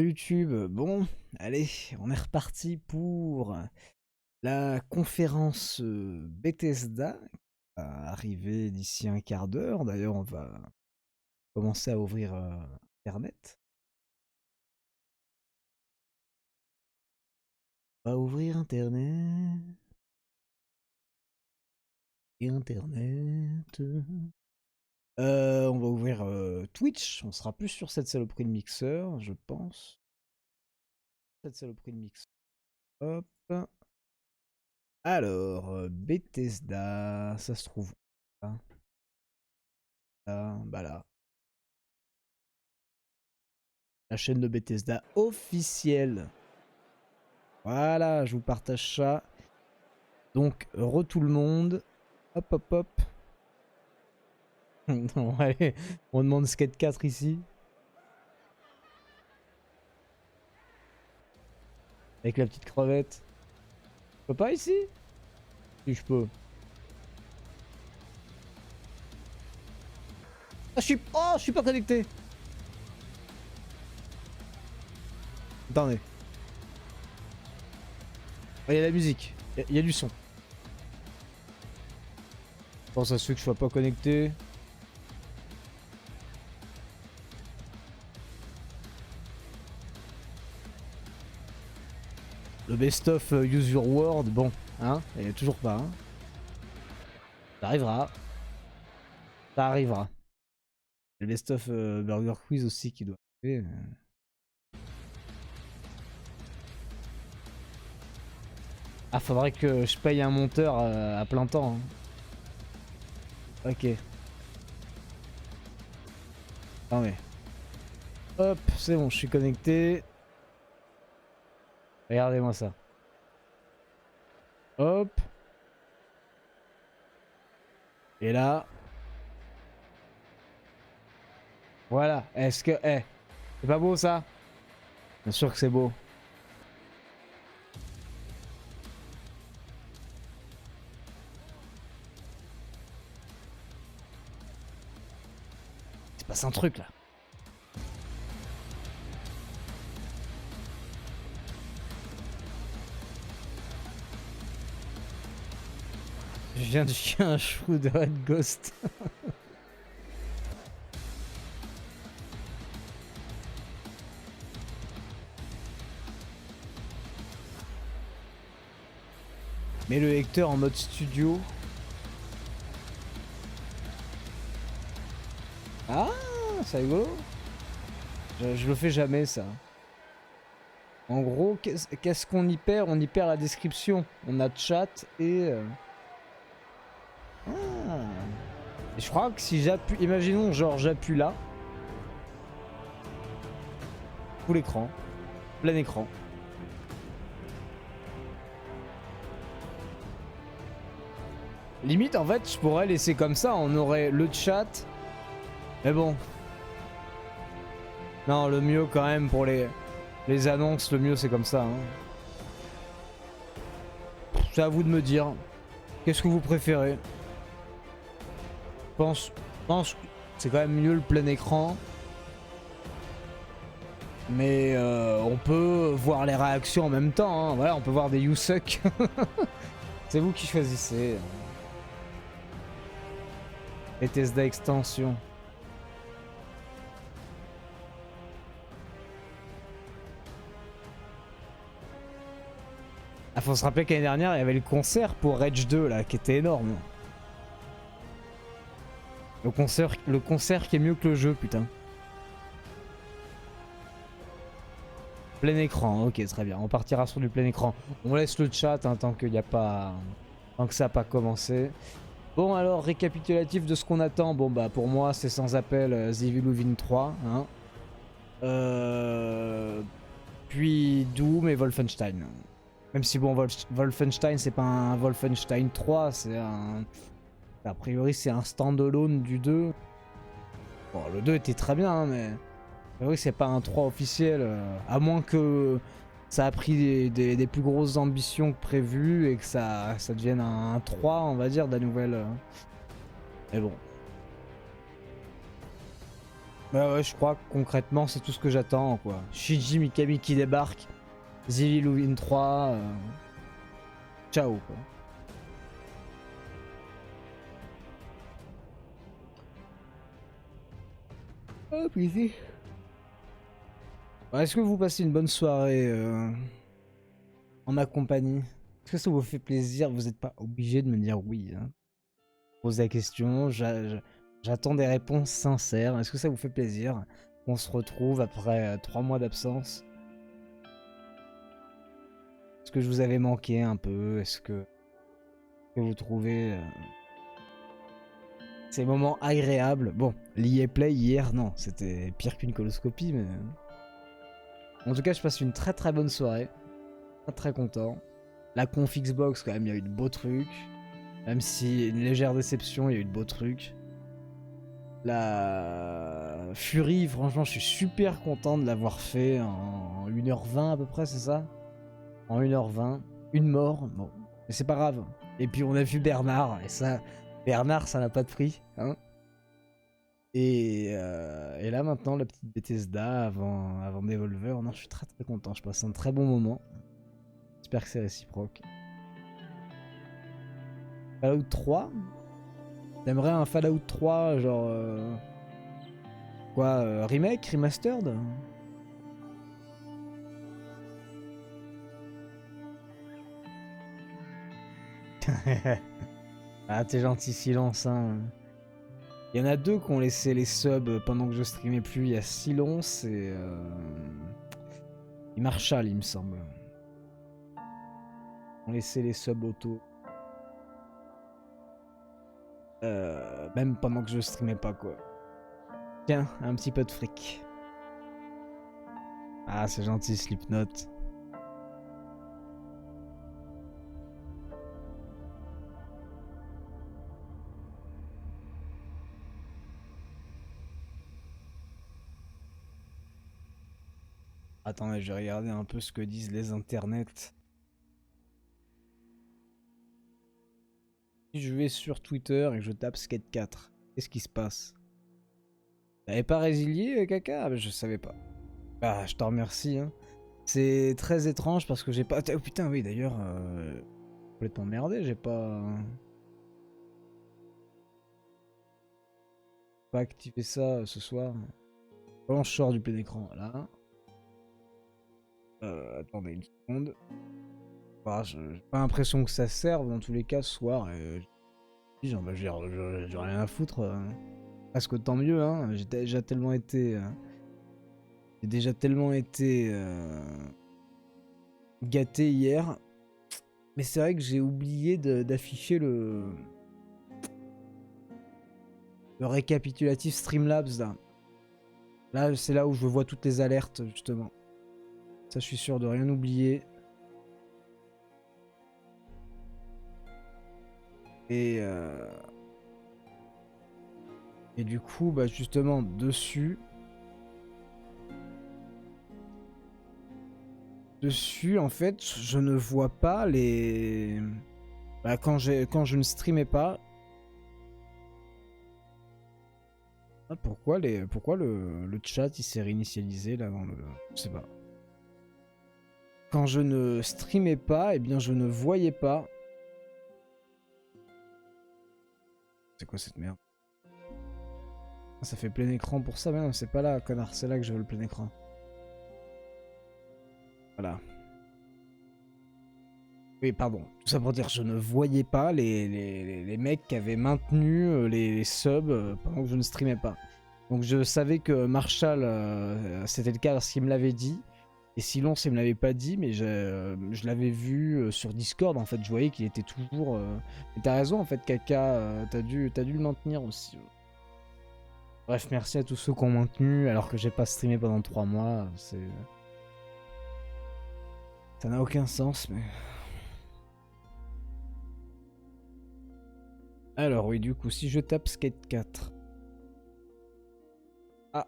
YouTube, bon, allez, on est reparti pour la conférence Bethesda qui va arriver d'ici un quart d'heure. D'ailleurs, on va commencer à ouvrir Internet. On va ouvrir Internet. On va ouvrir Twitch. On sera plus sur cette saloperie de mixeur, je pense. Cette saloperie de mixeur. Hop. Alors, Bethesda, ça se trouve où, hein? Là, bah là. La chaîne de Bethesda officielle. Voilà, je vous partage ça. Donc, tout le monde. Hop, hop, hop. Non, allez, on demande Skate 4 ici. Avec la petite crevette. Je peux pas ici? Si je peux. Ah, je suis pas connecté. Attendez. Il y a la musique. Il y a du son. Bon, ça se fait que je sois pas connecté. Le best-of Use Your Word, bon, hein, il est toujours pas, hein. Ça arrivera. Ça arrivera. Le best-of Burger Quiz aussi qui doit arriver. Ah, faudrait que je paye un monteur à plein temps, hein. Ok. Non mais. Hop, c'est bon, je suis connecté. Regardez-moi ça. Hop. Et là. Voilà. Est-ce que... Eh, c'est pas beau ça? Bien sûr que c'est beau. Il se passe un truc là. Je viens de chier un chou de Red Ghost. Mets le lecteur en mode studio. Ah, c'est rigolo. Je le fais jamais ça. En gros, qu'est-ce qu'on y perd? On y perd la description. On a chat et... Ah. Et je crois que si j'appuie... Imaginons, genre j'appuie là. Full écran. Plein écran. Limite, en fait, je pourrais laisser comme ça. On aurait le chat. Mais bon. Non, le mieux quand même pour les annonces, le mieux c'est comme ça, hein. C'est à vous de me dire. Qu'est-ce que vous préférez? Je pense que c'est quand même mieux le plein écran. Mais on peut voir les réactions en même temps, hein. Voilà, on peut voir des you suck. C'est vous qui choisissez. Bethesda extension. Ah, faut se rappeler qu'année dernière, il y avait le concert pour Rage 2 là, qui était énorme. Le concert qui est mieux que le jeu, putain. Plein écran, ok, très bien. On partira sur du plein écran. On laisse le chat hein, tant qu'il n'y a pas, tant que ça n'a pas commencé. Bon alors, récapitulatif de ce qu'on attend. Bon bah pour moi, c'est sans appel The Evil Within 3. Hein. Puis Doom et Wolfenstein. Même si bon, Wolfenstein c'est pas un Wolfenstein 3, c'est un... A priori c'est un standalone du 2. Bon, le 2 était très bien, hein, mais... A priori c'est pas un 3 officiel, à moins que ça a pris des plus grosses ambitions que prévu et que ça devienne un 3, on va dire, de la nouvelle... Mais bon. Bah ouais, je crois que concrètement, c'est tout ce que j'attends, quoi. Shiji Mikami qui débarque, Zilly Louin 3, ciao, quoi. Oh, plaisir. Est-ce que vous passez une bonne soirée en ma compagnie? Est-ce que ça vous fait plaisir? Vous n'êtes pas obligé de me dire oui. Hein. Posez la question, j'attends des réponses sincères. Est-ce que ça vous fait plaisir qu'on se retrouve après 3 mois d'absence? Est-ce que je vous avais manqué un peu? Est-ce que vous trouvez ces moments agréables? Bon, l'EA Play hier, non, c'était pire qu'une coloscopie, mais... En tout cas, je passe une très très bonne soirée. Très content. La conf Xbox, quand même, il y a eu de beaux trucs. Même si une légère déception, il y a eu de beaux trucs. La Fury, franchement, je suis super content de l'avoir fait en 1h20 à peu près, c'est ça? En 1h20. Une mort, bon. Mais c'est pas grave. Et puis on a vu Bernard, et ça, Bernard, ça n'a pas de prix. Hein, et là maintenant, la petite Bethesda avant Devolver. Non, je suis très très content. Je passe un très bon moment. J'espère que c'est réciproque. Fallout 3? T'aimerais un Fallout 3 genre... quoi, remake, remastered? Ah, t'es gentil, silence, hein. Il y en a deux qui ont laissé les subs pendant que je streamais plus. Il y a Silence et Marshall, il me semble. Ils ont laissé les subs auto. Même pendant que je streamais pas, quoi. Tiens, un petit peu de fric. Ah, c'est gentil, Slipknot. Attendez, je vais regarder un peu ce que disent les internets. Si je vais sur Twitter et que je tape Skate 4, qu'est-ce qui se passe? T'avais pas résilié, Kaka? Ah, bah, je savais pas. Ah, je te remercie. Hein. C'est très étrange parce que j'ai pas... Oh putain, oui, d'ailleurs... complètement merdé, j'ai pas activé ça ce soir. Comment je sors du plein écran? Là. Attendez une seconde. Ah, j'ai pas l'impression que ça serve dans tous les cas ce soir. J'ai rien à foutre. Parce que tant mieux, hein. J'ai déjà tellement été... gâté hier. Mais c'est vrai que j'ai oublié d'afficher le récapitulatif Streamlabs là. Là, c'est là où je vois toutes les alertes justement. Ça, je suis sûr de rien oublier. Et du coup, bah justement, dessus, en fait, je ne vois pas les... Bah, quand je ne streamais pas... Ah, pourquoi le chat il s'est réinitialisé là dans le... Je sais pas. Quand je ne streamais pas, eh bien je ne voyais pas... C'est quoi cette merde? Ça fait plein écran pour ça, mais non, c'est pas là, connard, c'est là que je veux le plein écran. Voilà. Oui, pardon. Tout ça pour dire, je ne voyais pas les mecs qui avaient maintenu les subs pendant que je ne streamais pas. Donc je savais que Marshall, c'était le cas parce qu'il me l'avait dit. Et Silence, il me l'avait pas dit, mais je l'avais vu sur Discord, en fait. Je voyais qu'il était toujours... Mais t'as raison, en fait, Kaka, t'as dû le maintenir aussi. Bref, merci à tous ceux qui ont maintenu, alors que j'ai pas streamé pendant 3 mois. C'est... Ça n'a aucun sens, mais... Alors oui, du coup, si je tape Skate 4... Ah,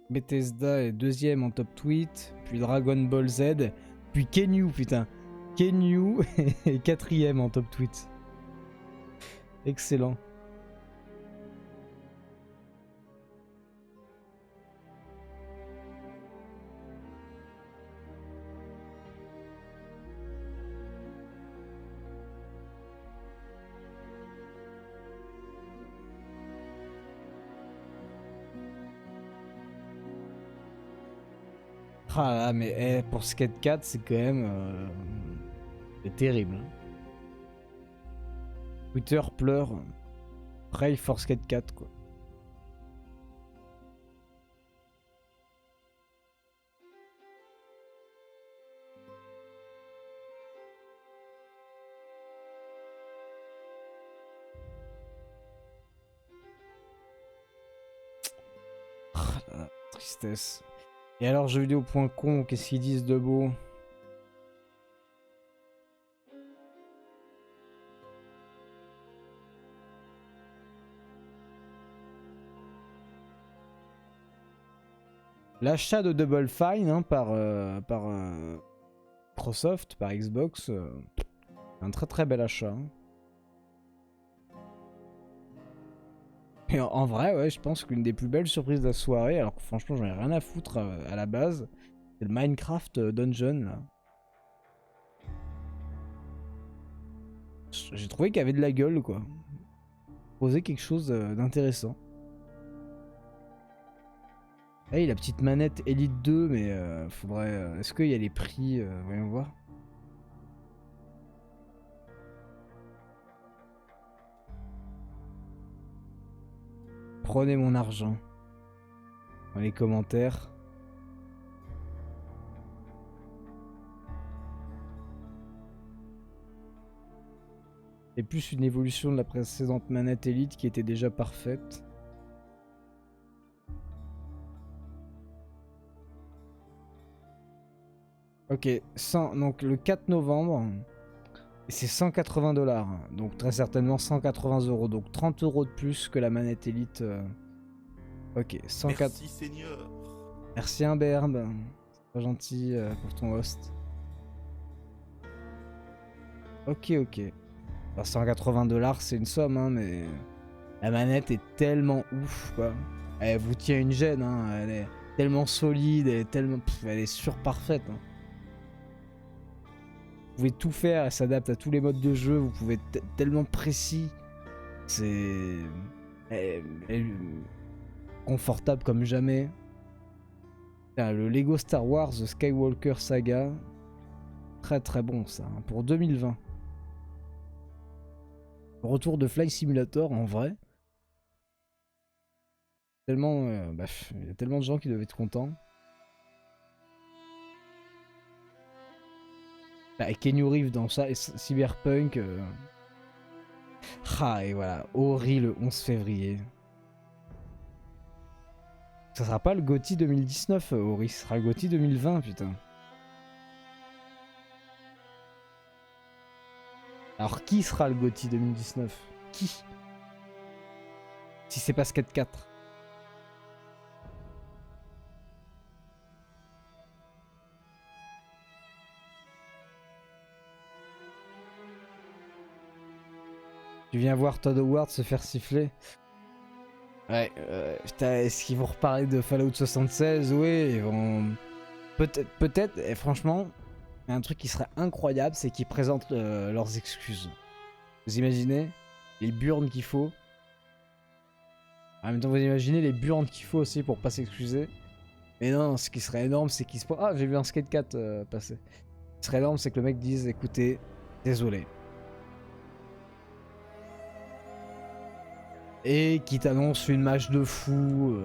Bethesda est 2ème en top tweet, puis Dragon Ball Z, puis Kenyu, putain. Kenyu est 4ème en top tweet. Excellent. Ah là, mais pour Skate 4, c'est quand même c'est terrible. Hein. Twitter pleure. Pray for Skate 4, quoi. Ah, la tristesse. Et alors, jeuxvideo.com, qu'est-ce qu'ils disent de beau? L'achat de Double Fine hein, par Microsoft, par Xbox, un très très bel achat. Hein. Et en vrai, ouais, je pense qu'une des plus belles surprises de la soirée, alors que franchement j'en ai rien à foutre à la base, c'est le Minecraft Dungeon là. J'ai trouvé qu'il y avait de la gueule quoi. Poser quelque chose d'intéressant. Hey, la petite manette Elite 2, mais faudrait. Est-ce qu'il y a les prix voyons voir. Prenez mon argent. Dans les commentaires. Et plus une évolution de la précédente manette Elite qui était déjà parfaite. Ok, donc le 4 novembre, c'est 180 $. Donc très certainement 180 €. Donc 30 € de plus que la manette Elite. Ok, 104. Merci Seigneur. Merci Imberbe. C'est pas gentil pour ton host. Ok, ok. Alors, 180 $, c'est une somme, hein, mais la manette est tellement ouf, quoi. Elle vous tient une gêne, hein. Elle est tellement solide, elle est tellement, elle est surparfaite. Hein. Vous pouvez tout faire, elle s'adapte à tous les modes de jeu. Vous pouvez être tellement précis. C'est, elle est confortable comme jamais. Le Lego Star Wars The Skywalker Saga, très très bon ça, hein, pour 2020. Retour de Fly Simulator en vrai. Tellement, il y a tellement de gens qui doivent être contents. Bah, Keanu Reeves dans ça, et Cyberpunk. Ah, et voilà, Ori le 11 février. Ça sera pas le GOTY 2019, Ori, ça sera le GOTY 2020, putain. Alors, qui sera le GOTY 2019? Qui? Si c'est pas Skate 4. Tu viens voir Todd Howard se faire siffler. Ouais, putain, est-ce qu'ils vont reparler de Fallout 76? Oui, ils vont... Peut-être, et franchement, un truc qui serait incroyable, c'est qu'ils présentent leurs excuses. Vous imaginez les burnes qu'il faut? En même temps, vous imaginez les burnes qu'il faut aussi pour pas s'excuser? Mais non, ce qui serait énorme, c'est qu'ils se... Ah, j'ai vu un Skate 4 passer. Ce qui serait énorme, c'est que le mec dise, écoutez, désolé. Et qui t'annonce une match de fou.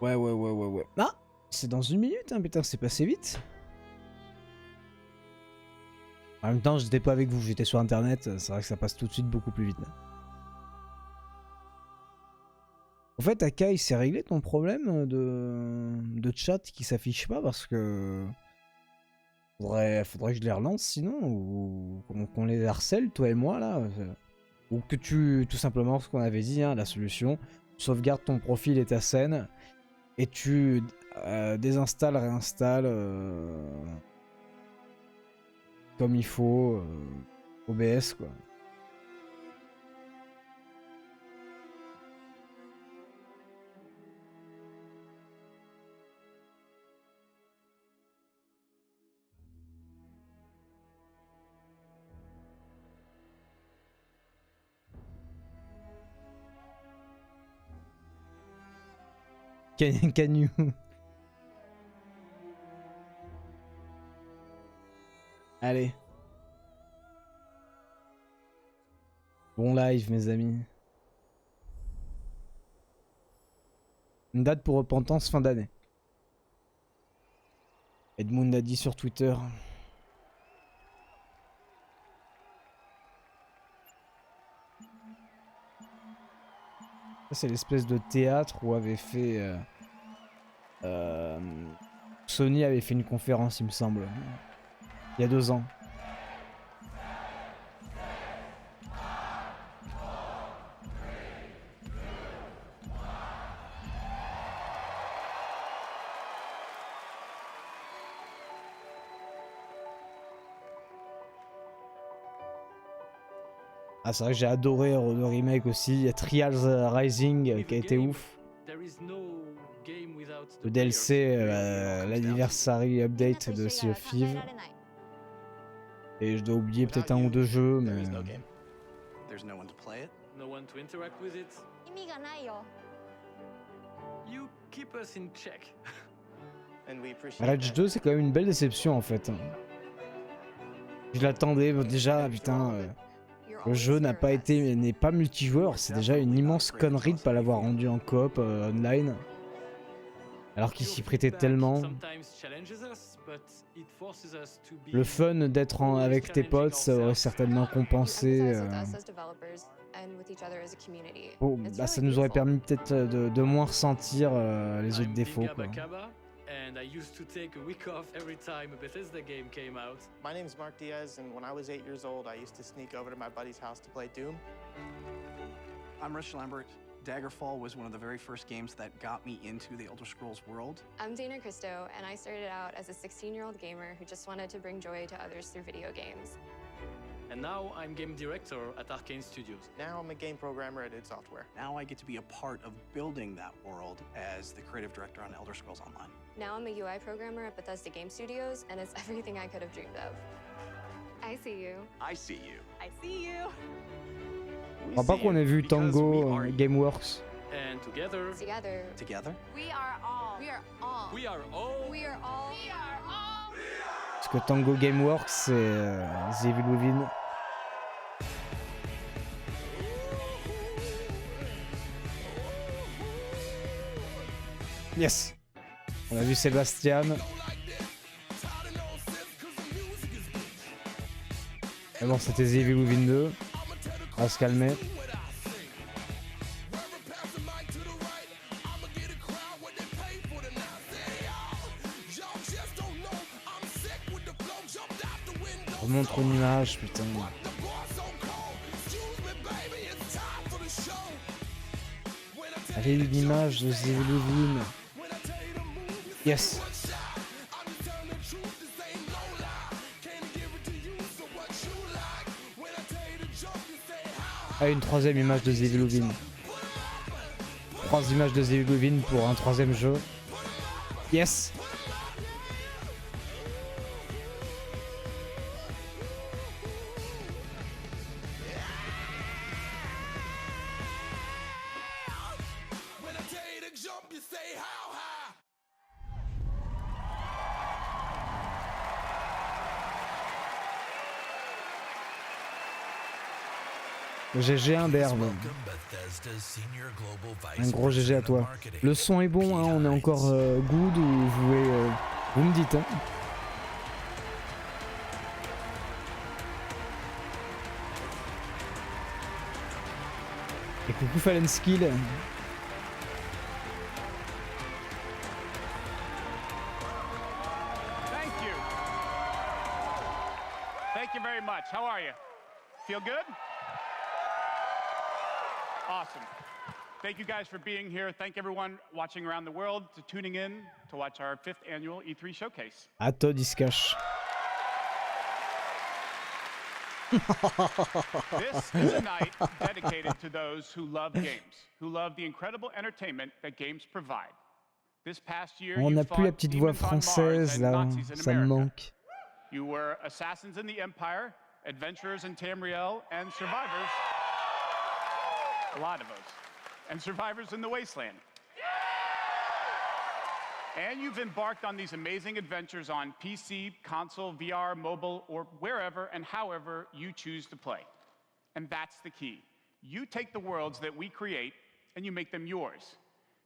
Ouais. Ah, c'est dans 1 minute, hein, putain, c'est passé vite. En même temps, j'étais pas avec vous, j'étais sur internet, c'est vrai que ça passe tout de suite beaucoup plus vite. En fait, Akai, c'est réglé ton problème de chat qui s'affiche pas parce que. Faudrait que je les relance sinon, ou qu'on les harcèle, toi et moi là. Ou que tu. Tout simplement ce qu'on avait dit, hein, la solution. Sauvegarde ton profil et ta scène. Et tu désinstalles, réinstalles comme il faut OBS quoi. Can you? Allez. Bon live, mes amis. Une date pour Repentance fin d'année. Edmund a dit sur Twitter. C'est l'espèce de théâtre où avait fait Sony avait fait une conférence, il me semble, il y a 2 ans. Ah, c'est vrai que j'ai adoré le remake aussi. Il y a Trials Rising qui a été ouf. Le DLC, l'anniversary update de Sea of Thieves. Et je dois oublier peut-être 1 ou 2 jeux, mais... Rage 2, c'est quand même une belle déception en fait. Je l'attendais, déjà, putain... Le jeu n'est pas multijoueur, c'est déjà une immense connerie de pas l'avoir rendu en coop online. Alors qu'il s'y prêtait tellement. Le fun d'être avec tes potes, ça aurait certainement compensé. Oh, bah ça nous aurait permis peut-être de moins ressentir les autres défauts, quoi. And I used to take a week off every time a Bethesda game came out. My name's Mark Diaz, and when I was 8 years old, I used to sneak over to my buddy's house to play Doom. I'm Rich Lambert. Daggerfall was one of the very first games that got me into the Elder Scrolls world. I'm Dana Christo, and I started out as a 16-year-old gamer who just wanted to bring joy to others through video games. And now I'm game director at Arcane Studios. Now I'm a game programmer at id Software. Now I get to be a part of building that world as the creative director on Elder Scrolls Online. Now I'm a UI programmer at Bethesda Game Studios, and it's everything I could have dreamed of. I see you. I see you. I see you. Je crois pas qu'on ait vu Tango Gameworks. And together. Together. We are all. We are all. We are all. We are all. We are all. Parce que Tango Gameworks, c'est The Evil Within. Yes. On a vu Sébastien. Mais bon, c'était The Evil Within 2. On va se calmer. On montre une image, putain. Allez, une image de The Evil Within. Yes. Ah, une 3e image de The Evil Within. 3 images de The Evil Within pour un 3e jeu. Yes. GG1 d'herbe. Un gros GG à toi. Le son est bon, hein, on est encore good ou vous me dites. Hein. Et coucou Fallen Skill. Thank you very much. How are you? Feel good? Awesome. Thank you guys for being here. Thank everyone watching around the world to tuning in to watch our 5th annual E3 showcase. À toi, il se cache. This is a night dedicated to those who love games, who love the incredible entertainment that games provide. This past year, On n'a plus la petite voix française là, ça me manque. You were assassins in the Empire, adventurers in Tamriel, and survivors. A lot of us. And survivors in the Wasteland. And you've embarked on these amazing adventures on PC, console, VR, mobile, or wherever and however you choose to play. And that's the key. You take the worlds that we create and you make them yours.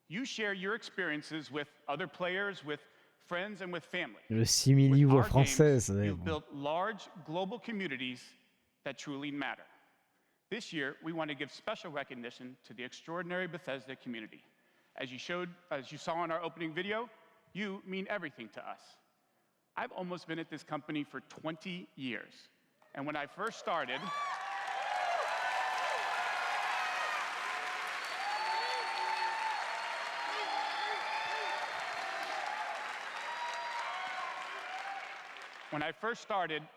You share your experiences with other players, with friends, and with family. Le simili voix With our française. games, Ouais, you've bon. built large global communities that truly matter. This year, we want to give special recognition to the extraordinary Bethesda community. As you saw in our opening video, you mean everything to us. I've almost been at this company for 20 years. And when I first started,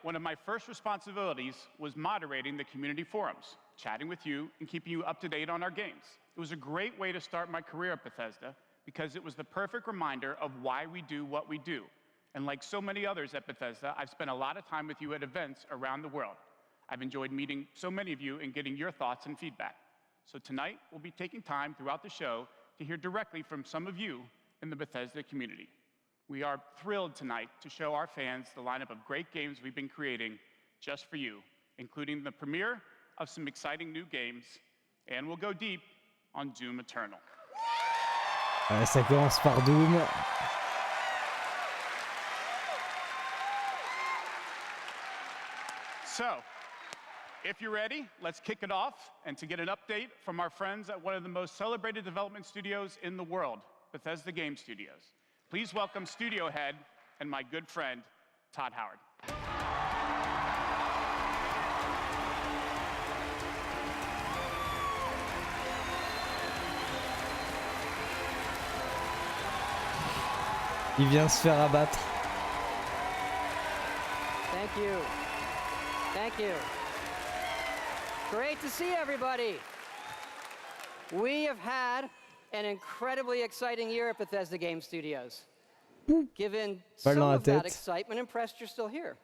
one of my first responsibilities was moderating the community forums, chatting with you, and keeping you up to date on our games. It was a great way to start my career at Bethesda because it was the perfect reminder of why we do what we do. And like so many others at Bethesda, I've spent a lot of time with you at events around the world. I've enjoyed meeting so many of you and getting your thoughts and feedback. So tonight, we'll be taking time throughout the show to hear directly from some of you in the Bethesda community. We are thrilled tonight to show our fans the lineup of great games we've been creating just for you, including the premiere of some exciting new games, and we'll go deep on Doom Eternal. Ça commence par Doom. So, if you're ready, let's kick it off and to get an update from our friends at one of the most celebrated development studios in the world, Bethesda Game Studios. Please welcome studio head and my good friend, Todd Howard. Il vient se faire abattre. Thank you. Thank you. Great to see everybody. We have had an incredibly exciting year at Bethesda Game Studios. Given some of that excitement, impressed you're still here.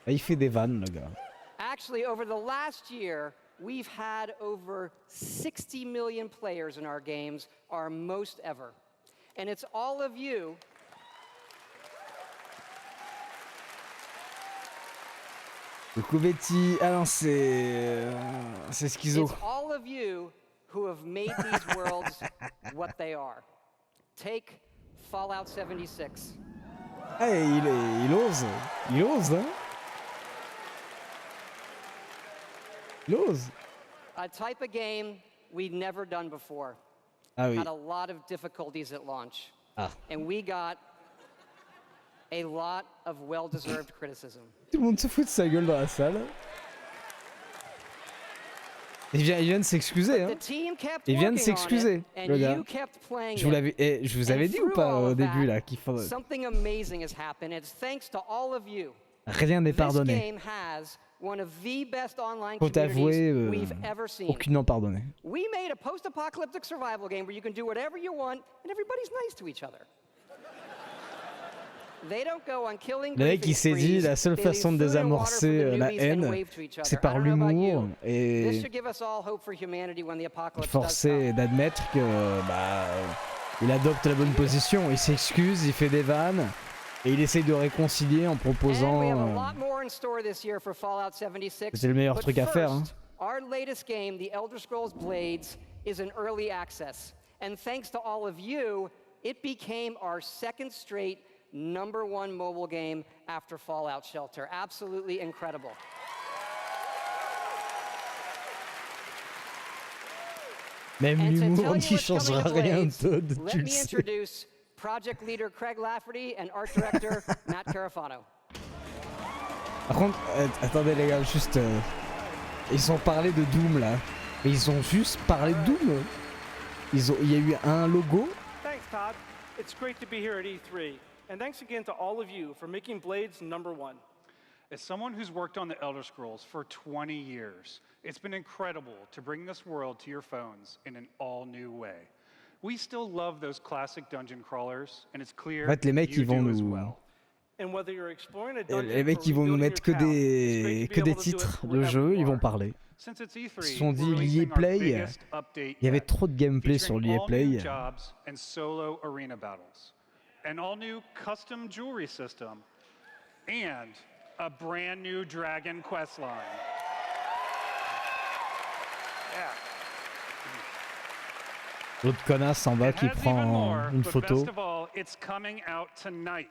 Il fait des vannes, le gars. Actually, over the last year, we've had over 60 million players in our games, our most ever. And it's all of you Le Covetti. Ah non, c'est schizo. It's all of you who have made these worlds what they are. Take Fallout 76. Hey, il ose. Il ose, hein. Il ose. A type of game we'd never done before. Ah oui. Had a lot of difficulties at launch. Ah. And we got a lot of well-deserved criticism. Tout le monde se fout de sa gueule dans la salle. Il vient de s'excuser, hein. Il vient de s'excuser, le gars. Je vous avais dit ou pas au début là qu'il faut. Rien n'est pardonné. Faut avouer, aucunement pardonné. We made a post-apocalyptic survival game where you can do whatever you want and everybody's nice to each other. Le mec il s'est dit la seule façon de désamorcer la haine c'est par l'humour et forcer d'admettre que il adopte la bonne position, il s'excuse, il fait des vannes et il essaye de réconcilier en proposant c'est le meilleur truc à faire, hein. Our latest game, The Elder Scrolls Blades, is in early access and thanks to all of you it became our second straight #1 mobile game after Fallout Shelter. Absolutely incredible. Même l'humour n'y changera rien, Todd. Let me introduce project leader Craig Lafferty and art director Matt Carafano. Par contre, attendez les gars, juste... ils ont parlé de Doom là. Mais ils ont juste parlé de Doom. Il y a eu un logo. Thanks, Todd. It's great to be here at E3. And thanks again to all of you for making Blades #1. As someone who's worked on the Elder Scrolls for 20 years, it's been incredible to bring this world to your phones in an all-new way. We still love those classic dungeon crawlers, and it's clear en fait, les mecs, you ils vont do as nous... well. And whether you're exploring a dungeon Les mecs, ils vont nous mettre que des titres de jeu, ils vont parler. Since it's E3, Ils se sont dit we're l'EA releasing our Play, biggest update il y avait yet, trop de gameplay sur featuring l'EA all Play. new jobs and solo arena battles, an all new custom jewelry system, and a brand new Dragon quest line. Yeah. L'autre connasse en bas It qui has even prend more, une but photo. best of all, it's coming out tonight.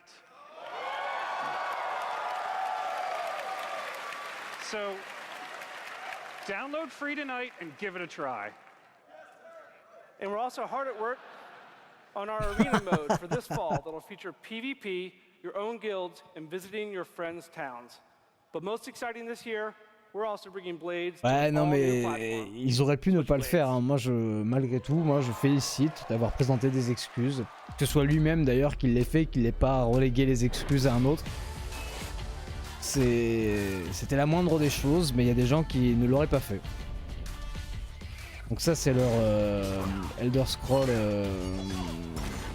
So, download free tonight and give it a try. And we're also hard at work on our arena mode for this fall that'll feature PvP, your own guilds, and visiting your friends' towns. But most exciting this year, we're also bringing Blades to Ouais, non, all new mais platforms. ils auraient pu ne pas le Blades. faire. Hein. Moi, malgré tout, moi, je félicite d'avoir présenté des excuses. Que ce soit lui-même d'ailleurs qui l'ait fait, qu'il n'ait pas relégué les excuses à un autre. C'était la moindre des choses, mais il y a des gens qui ne l'auraient pas fait. Donc ça, c'est leur Elder Scroll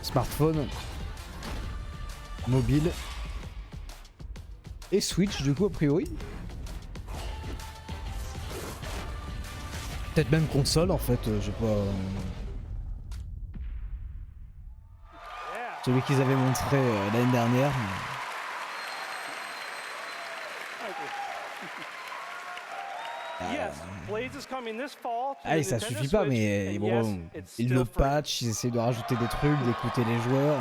smartphone, mobile et Switch du coup a priori. Peut-être même console en fait, j'ai pas. Celui qu'ils avaient montré l'année dernière. Yes, Blades is coming this fall to Ah, the ça Nintendo suffit pas, Switch, mais and bon, yes, it's ils still le free. patch, ils essayent de rajouter des trucs, d'écouter les joueurs.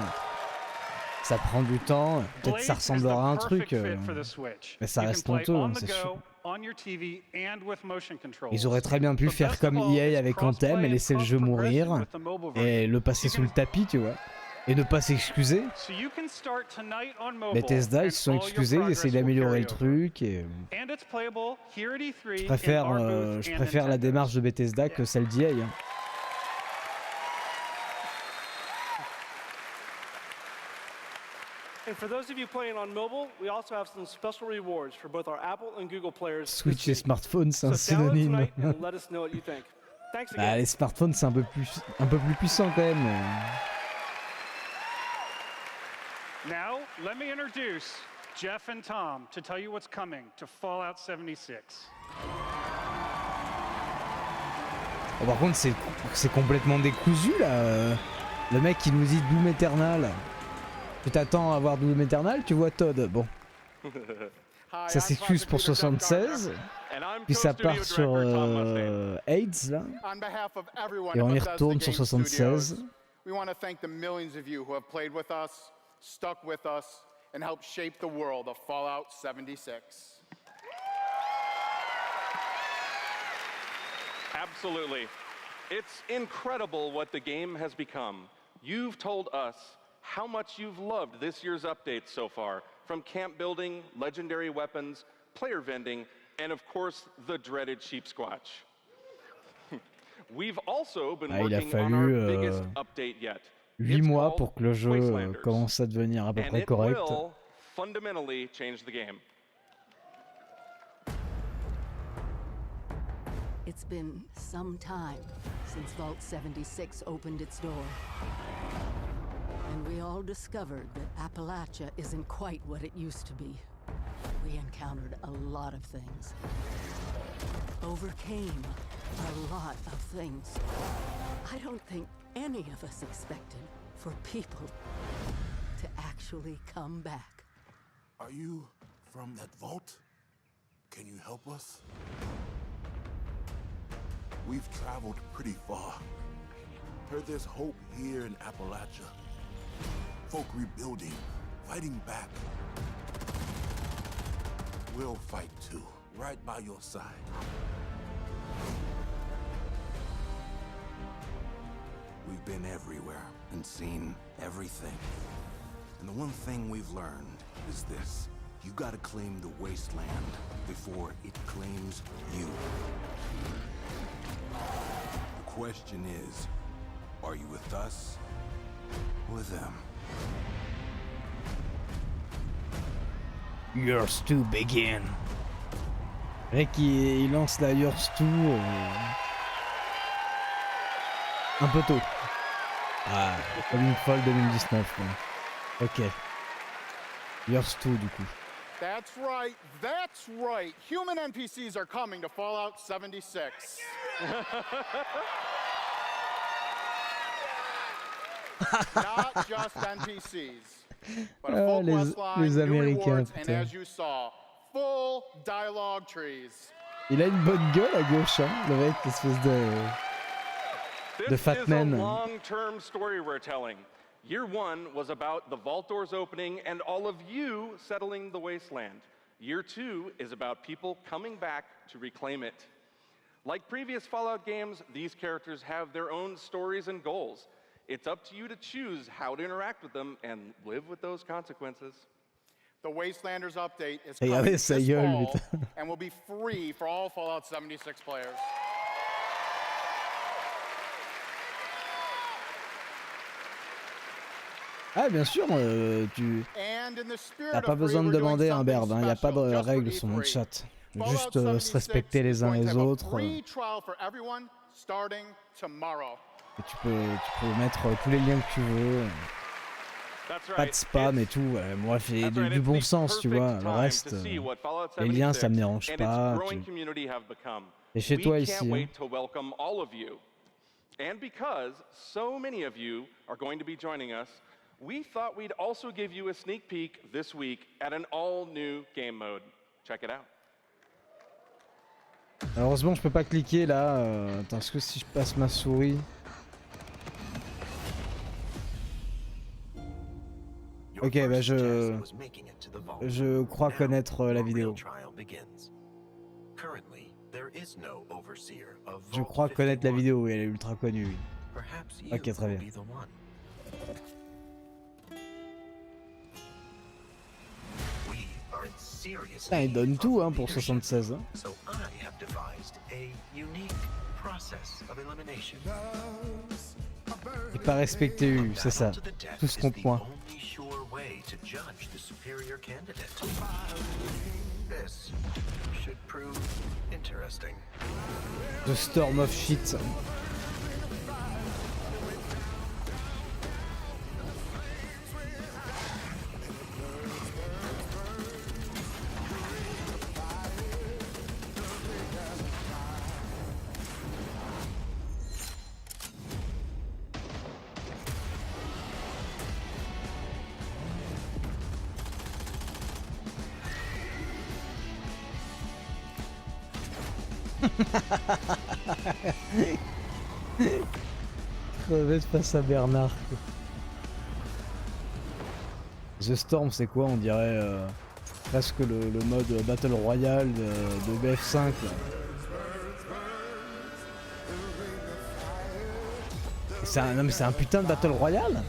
Ça prend du temps, peut-être que ça ressemblera à un truc, mais ça reste honteux, hein, c'est sûr. Ils auraient très bien pu faire comme EA avec Anthem et laisser le jeu mourir et le passer sous le tapis, tu vois, et ne pas s'excuser. Bethesda, ils se sont excusés, ils essayent d'améliorer le truc et je préfère la démarche de Bethesda que celle d'EA. Hein. And for those of you playing on mobile, we also have some special rewards for both our Apple and Google players. Switch et smartphone, c'est un So download synonyme. tonight and let us know what you think. Thanks Bah, again. les smartphones, c'est un peu plus puissant quand même. Now, let me introduce Jeff and Tom to tell you what's coming to Fallout 76. Oh, par contre, c'est complètement décousu là. Le mec qui nous dit Doom Eternal. Tu t'attends à voir Doom Eternal, tu vois Todd. Bon. Ça s'excuse pour 76. Puis ça part sur AIDS là. Et on y retourne sur 76. We want to thank the millions of you who have played with us, stuck with us, and helped shape the world of Fallout 76. Absolutely. It's incredible what the game has become. You've told us how much you've loved this year's updates so far, from camp building, legendary weapons, player vending, and of course, the dreaded sheep squatch. We've also been Il a working on our fallu biggest update yet. 8 mois pour que le jeu commence à devenir à peu près correct. And it will fundamentally change the game. It's been some time since Vault 76 opened its door. And we all discovered that Appalachia isn't quite what it used to be. We encountered a lot of things. Overcame a lot of things. I don't think any of us expected for people to actually come back. Are you from that vault? Can you help us? We've traveled pretty far. Heard there's hope here in Appalachia. Folk rebuilding, fighting back. We'll fight too, right by your side. We've been everywhere and seen everything. And the one thing we've learned is this. You gotta claim the wasteland before it claims you. The question is, are you with us or them? Yours to begin. Le mec il lance la Yours to un peu tôt. Ah, comme une folle 2019. Quoi. Ok. Yours to du coup. That's right. That's right. Human NPCs are coming to Fallout 76. Not just NPCs, but a full quest line, new rewards, and as you saw, full dialogue trees. Il a une bonne gueule à gauche, hein, le mec, espèce de fat man. This is a long-term story we're telling. Year 1 was about the vault doors opening and all of you settling the wasteland. Year 2 is about people coming back to reclaim it. Like previous Fallout games, these characters have their own stories and goals. It's up to you to choose how to interact with them and live with those consequences. The Wastelanders update is coming this fall putain. and will be free for all Fallout 76 players. Ah bien sûr, tu n'as pas besoin de demander un berbe, il n'y a pas de règles sur mon chat. Juste se respecter les uns les autres. Et tu peux mettre tous les liens que tu veux. Pas de spam et tout, bref, du bon sens, tu vois. Le reste, les liens, ça me dérange pas. Et chez toi ici. And because so many of you are going to be joining us, we thought we'd also give you a sneak peek this week at an all-new game mode. Check it out. Heureusement, je peux pas cliquer là. Attends, est-ce que si je passe ma souris... Ok, bah je crois connaître la vidéo. Je crois connaître la vidéo, elle est ultra connue. Oui. Ok, très bien. Putain, il donne tout hein, pour 76. Hein. Et pas respecter U, c'est ça. Tout ce compte point. The Storm of Shit. Crevette face à Bernard. The Storm, c'est quoi? On dirait presque le mode Battle Royale de BF5. Non mais c'est un putain de Battle Royale.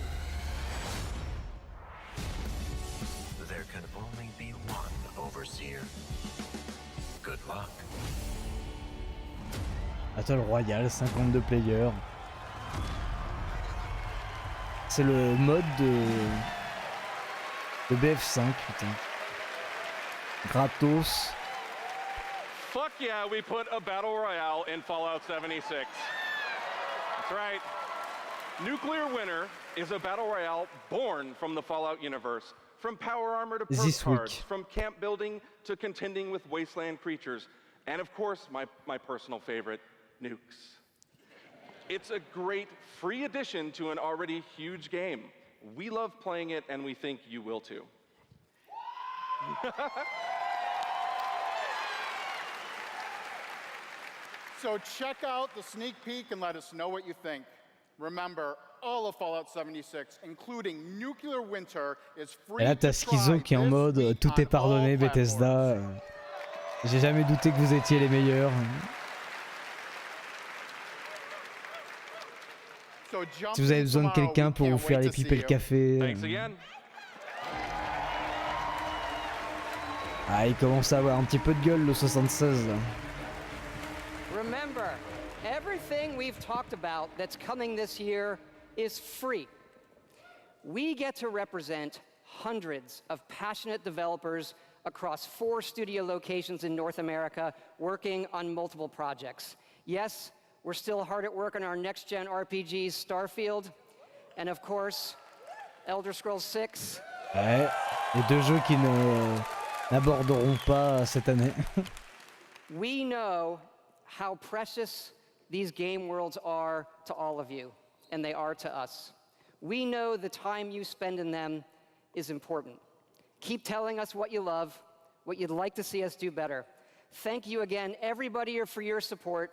Battle Royale, 52 players. C'est le mode de BF5, putain. Gratos. Fuck yeah, we put a battle royale in Fallout 76. That's right. Nuclear Winter is a battle royale born from the Fallout universe. From power armor to perk cards, from camp building to contending with wasteland creatures. And of course, my personal favorite, nukes. It's a great free addition to an already huge game. We love playing it and we think you will too. So check out the sneak peek and let us know what you think. Remember, all of Fallout 76, including Nuclear Winter, is free. Et là t'as Schizo qui est en mode tout est pardonné Bethesda. J'ai jamais douté que vous étiez les meilleurs. Si vous avez besoin de quelqu'un pour vous faire les pipes et le café. Ah, il commence à avoir un petit peu de gueule le 76 là. Remember, everything we've talked about that's coming this year is free. We get to represent hundreds of passionate developers across 4 studio locations in North America working on multiple projects. Yes, we're still hard at work on our next-gen RPGs, Starfield, and of course, Elder Scrolls 6. Ouais, les deux jeux qui n'aborderont pas cette année. We know how precious these game worlds are to all of you, and they are to us. We know the time you spend in them is important. Keep telling us what you love, what you'd like to see us do better. Thank you again, everybody, for your support,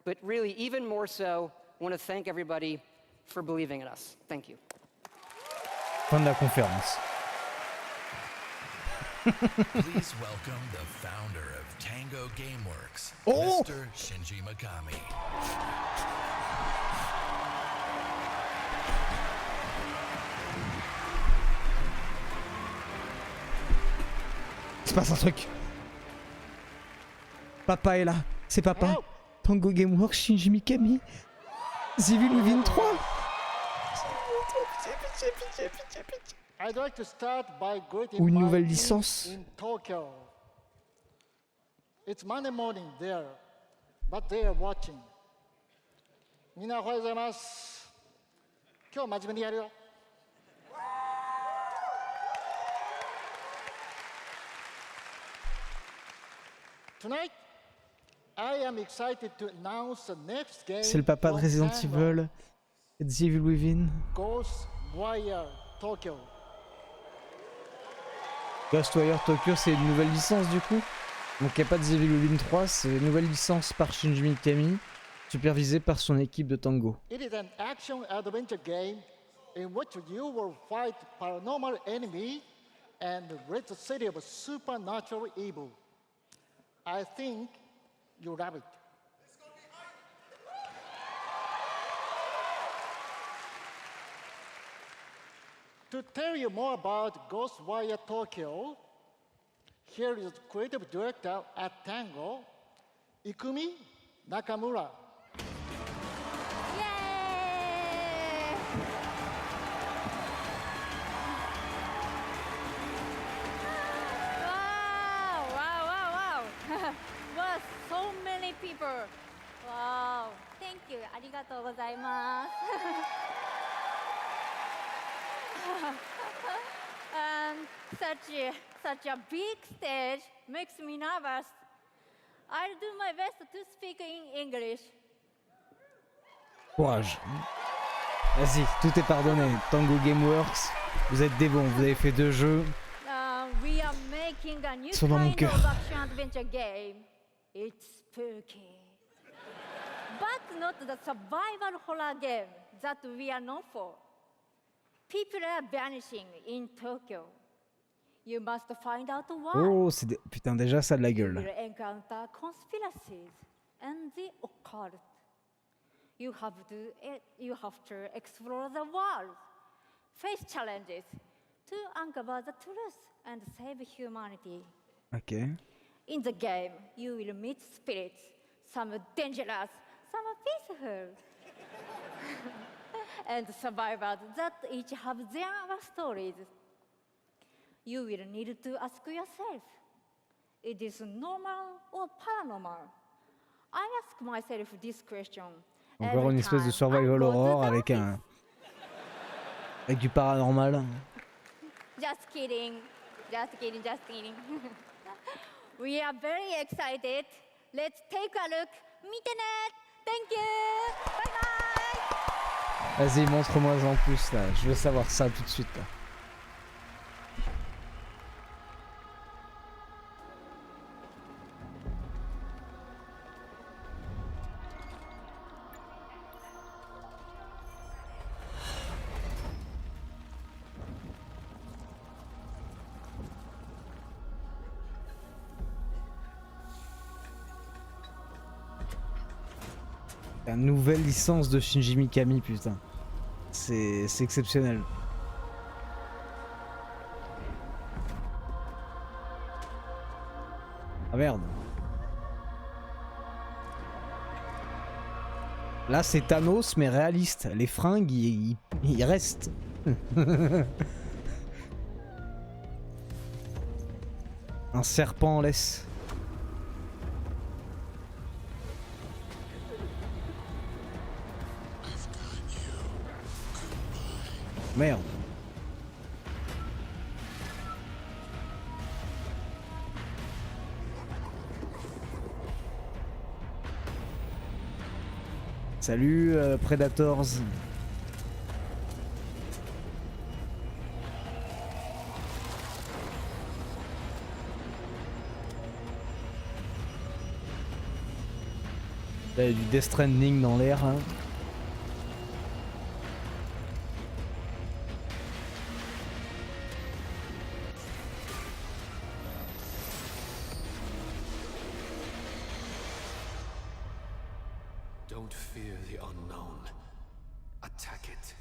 but really, even more so, I want to thank everybody for believing in us. Thank you. Fin de la conférence. Please welcome the founder of Tango Gameworks, Mr. Shinji Mikami. Il se passe un truc. Papa est là, c'est papa. Tango Gameworks, Shinji Mikami. Evil Within 3. I'd like to start by greeting Ou une my nouvelle team licence. in Tokyo. It's Monday morning there, but they are watching. みんなおはようございます。今日真面目にやるよ。Tonight, I am excited to announce the next game. C'est le papa de from Resident Tango, Evil et de The Evil Within. Ghostwire Tokyo. Ghostwire Tokyo, c'est une nouvelle licence du coup. Donc il n'y a pas de The Evil Within 3, c'est une nouvelle licence par Shinji Mikami, supervisée par son équipe de Tango. It is an action-adventure game in which you will fight paranormal enemy and rid the city of supernatural evil. I think you love it. To tell you more about Ghostwire Tokyo, here is creative director at Tango, Ikumi Nakamura. Wow, so many people. Wow, thank you. ありがとうございます。Such a big stage makes me nervous. I'll do my best to speak in English. Courage. Vas-y, tout est pardonné. Tango Gameworks, vous êtes des bons, vous avez fait 2 jeux. We are making a new Ils sont dans mon kind cœur. of action-adventure game. It's spooky. But not the survival horror game that we are known for. People are vanishing in Tokyo. You must find out why. Oh, c'est putain déjà ça de la You gueule. will encounter conspiracies and the occult. You have to explore the world, face challenges to uncover the truth and save humanity. Ok. In the game, you will meet spirits, some dangerous, some peaceful, and survivors that each have their stories. You will need to ask yourself, is this normal or paranormal? I ask myself this question. Encore une espèce de survival horror avec du paranormal. Just kidding. Just kidding, just kidding. We are very excited. Let's take a look. 見てね. Thank you. Bye bye. Vas-y, montre-moi en plus là, je veux savoir ça tout de suite là. La nouvelle licence de Shinji Mikami, putain. C'est exceptionnel. Ah merde. Là c'est Thanos mais réaliste. Les fringues ils restent. Un serpent en laisse. Merde. Salut Predators. Là, il y a du Death Stranding dans l'air. Hein. Don't fear the unknown. Attack it.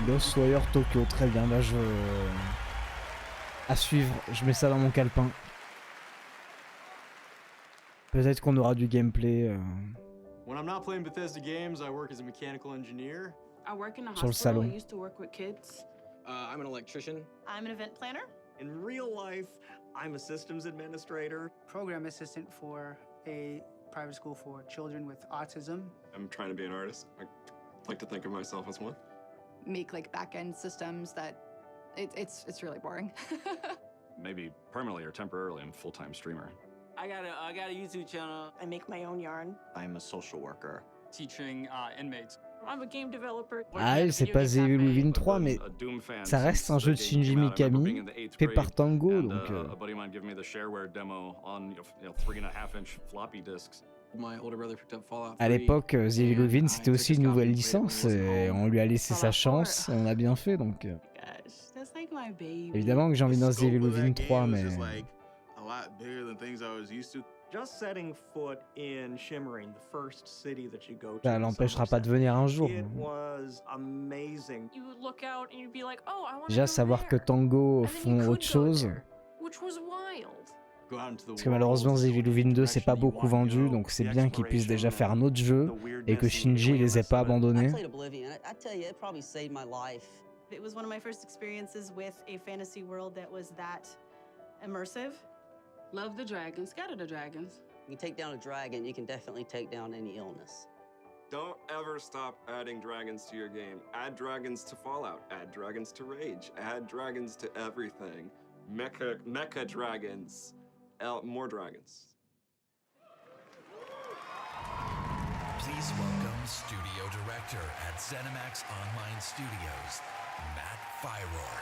Ghostwire Tokyo, très bien. Là, je... à suivre, je mets ça dans mon calepin. Peut-être qu'on aura du gameplay. When I'm not playing Bethesda games, I work as a mechanical engineer. I work in a Sur le hospital. salon. I used to work with kids. I'm an electrician. I'm an event planner. In real life, I'm a systems administrator. Program assistant for a private school for children with autism. I'm trying to be an artist. I like to think of myself as one. Make like back-end systems that it's really boring. Maybe permanently or temporarily, I'm a full-time streamer. I got a YouTube channel. I make my own yarn. I'm a social worker. Teaching inmates. I'm a game developer. Ah, c'est pas The Evil Within 3, mais ça reste un jeu de Shinji Mikami fait par Tango, donc. A buddy of mine gave me the shareware demo on 3.5-inch floppy disks. My older brother picked up Fallout 3. À l'époque, The Evil Within c'était aussi une nouvelle licence et on lui a laissé sa chance et on a bien fait donc. That's like my baby. Évidemment que j'ai envie dans The Evil Within 3, mais. A lot bigger than things I was used to. Just setting foot in Shimmering, the first city that you go to. Ça l'empêchera pas de venir un jour. It was amazing. You would look out and you'd be like, oh, I want to Déjà go savoir que there. Tango And then font you autre could go chose. there, which was wild. Parce que malheureusement The Evil Within 2 c'est pas beaucoup vendu, donc c'est bien qu'ils puissent déjà faire un autre jeu et que Shinji les ait pas abandonnés. I tell you, it probably saved my life. It was one of my first experiences with a fantasy world that was that immersive. Love the dragons, scatter the dragons. You take down a dragon, you can definitely take down any illness. Don't ever stop adding dragons to your game. Add dragons to Fallout, add dragons to Rage, add dragons to everything. Mecha dragons, more dragons. Please welcome Studio Director at ZeniMax Online Studios, Matt Fyrour.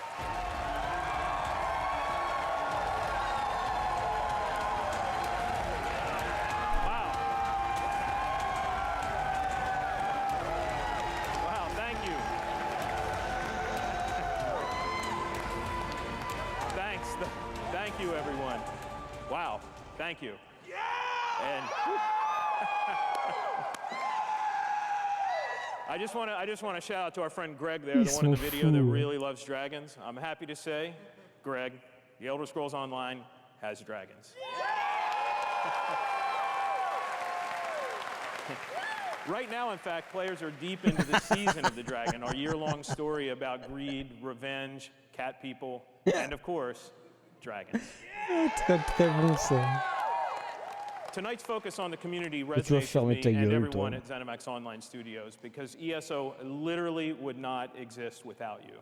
Thank you, everyone. Wow, thank you. Yeah! And I just want to shout out to our friend Greg there, the one in the video that really loves dragons. I'm happy to say, Greg, The Elder Scrolls Online has dragons. Right now, in fact, players are deep into the season of the dragon, our year-long story about greed, revenge, cat people, and of course, dragons. Très bon ça. Tonight's focus on the community resonates with me and everyone at ZeniMax Online Studios because ESO literally would not exist without you.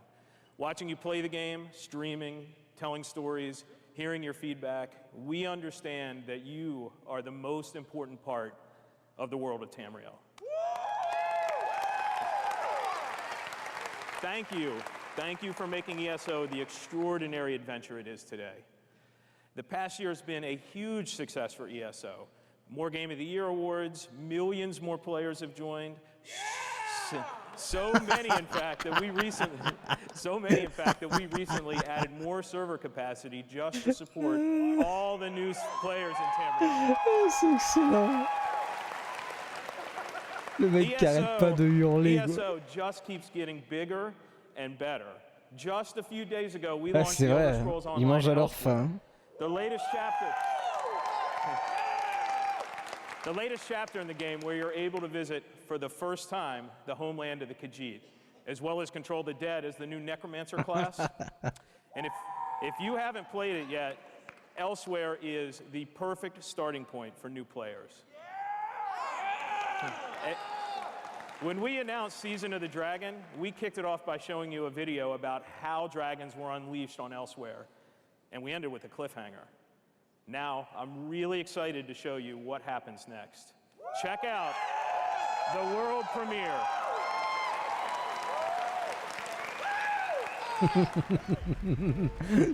Watching you play the game, streaming, telling stories, hearing your feedback, we understand that you are the most important part of the world of Tamriel. Thank you. Thank you for making ESO the extraordinary adventure it is today. The past year has been a huge success for ESO. More Game of the Year awards, millions more players have joined. So many, in fact, that we recently added more server capacity just to support all the new players in Tamriel. C'est excellent. Le mec qui arrête pas de hurler. ESO just keeps getting bigger and better. Just a few days ago, we launched c'est the vrai, Elder Scrolls Online. ils mangent à leur faim. The latest chapter in the game where you're able to visit for the first time the homeland of the Khajiit, as well as control the dead as the new Necromancer class. And if you haven't played it yet, Elsewhere is the perfect starting point for new players. When we announced Season of the Dragon, we kicked it off by showing you a video about how dragons were unleashed on Elsewhere, and we ended with a cliffhanger. Now, I'm really excited to show you what happens next. Check out the world premiere.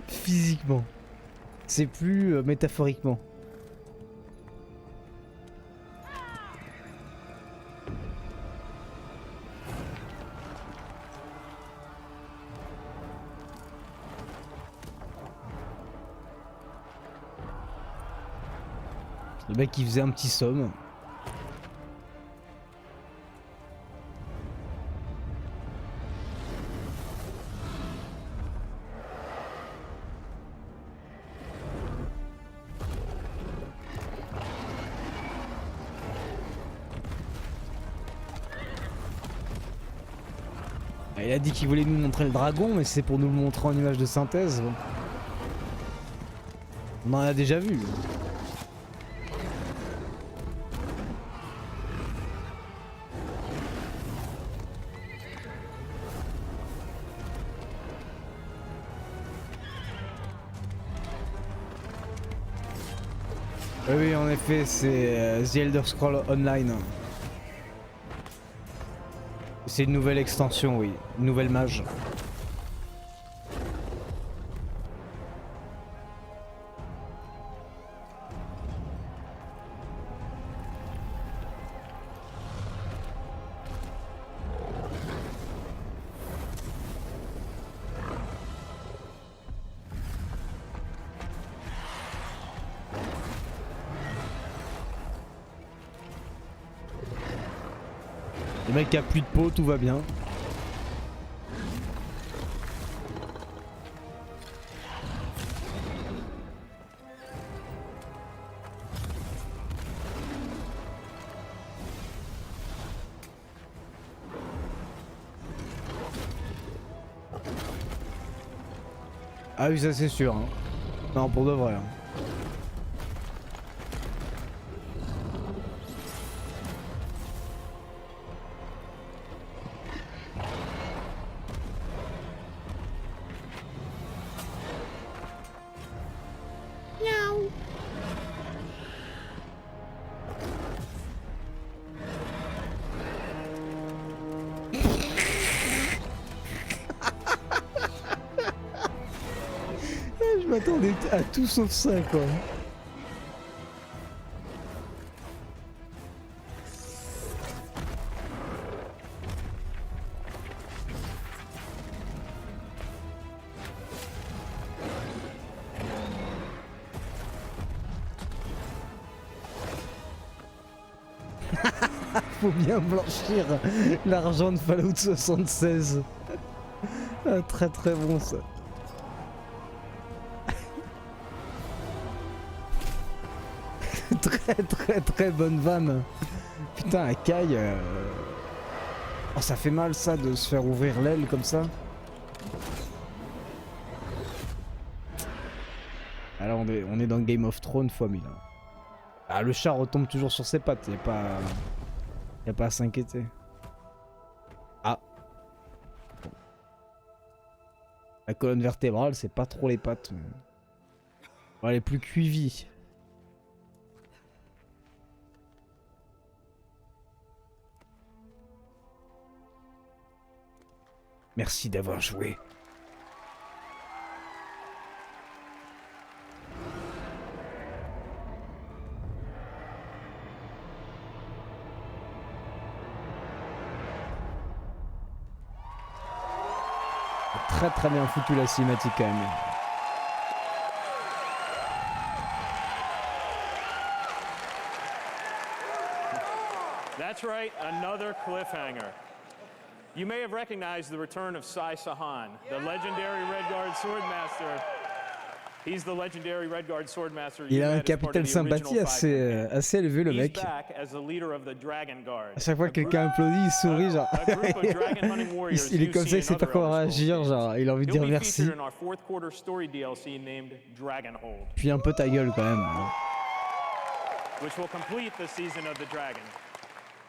Physiquement. C'est plus métaphoriquement. Le mec qui faisait un petit somme. Il a dit qu'il voulait nous montrer le dragon, mais c'est pour nous le montrer en image de synthèse. Bon. On en a déjà vu. Oui, en effet, c'est The Elder Scrolls Online. C'est une nouvelle extension, oui. Une nouvelle mage. Le mec qui a plus de peau, tout va bien. Ah oui, ça c'est sûr. Hein. Non, pour de vrai. Hein. Je m'attendais à tout sauf ça, quoi. Faut bien blanchir l'argent de Fallout 76. Ah, très très bon ça. Très bonne vanne. Putain, la caille. Oh, ça fait mal ça de se faire ouvrir l'aile comme ça. Alors on est dans Game of Thrones x 1000. Ah, le chat retombe toujours sur ses pattes, y a pas à s'inquiéter. Ah. Bon. La colonne vertébrale, c'est pas trop les pattes. Mais... bon, elle est plus cuivie. Merci d'avoir joué. Très bien foutu la cinématique quand même. That's right, another cliffhanger. You may have recognized the return of Sai Sahan, the legendary Redguard Swordmaster. He's the legendary Redguard Swordmaster. Il a un capital sympathie assez élevé, le mec. À chaque fois que quelqu'un applaudit, il sourit, genre. Il est comme ça, il sait pas comment réagir, genre. Il a envie de dire merci. Puis un peu ta gueule quand même. Which will complete the season of the Dragon.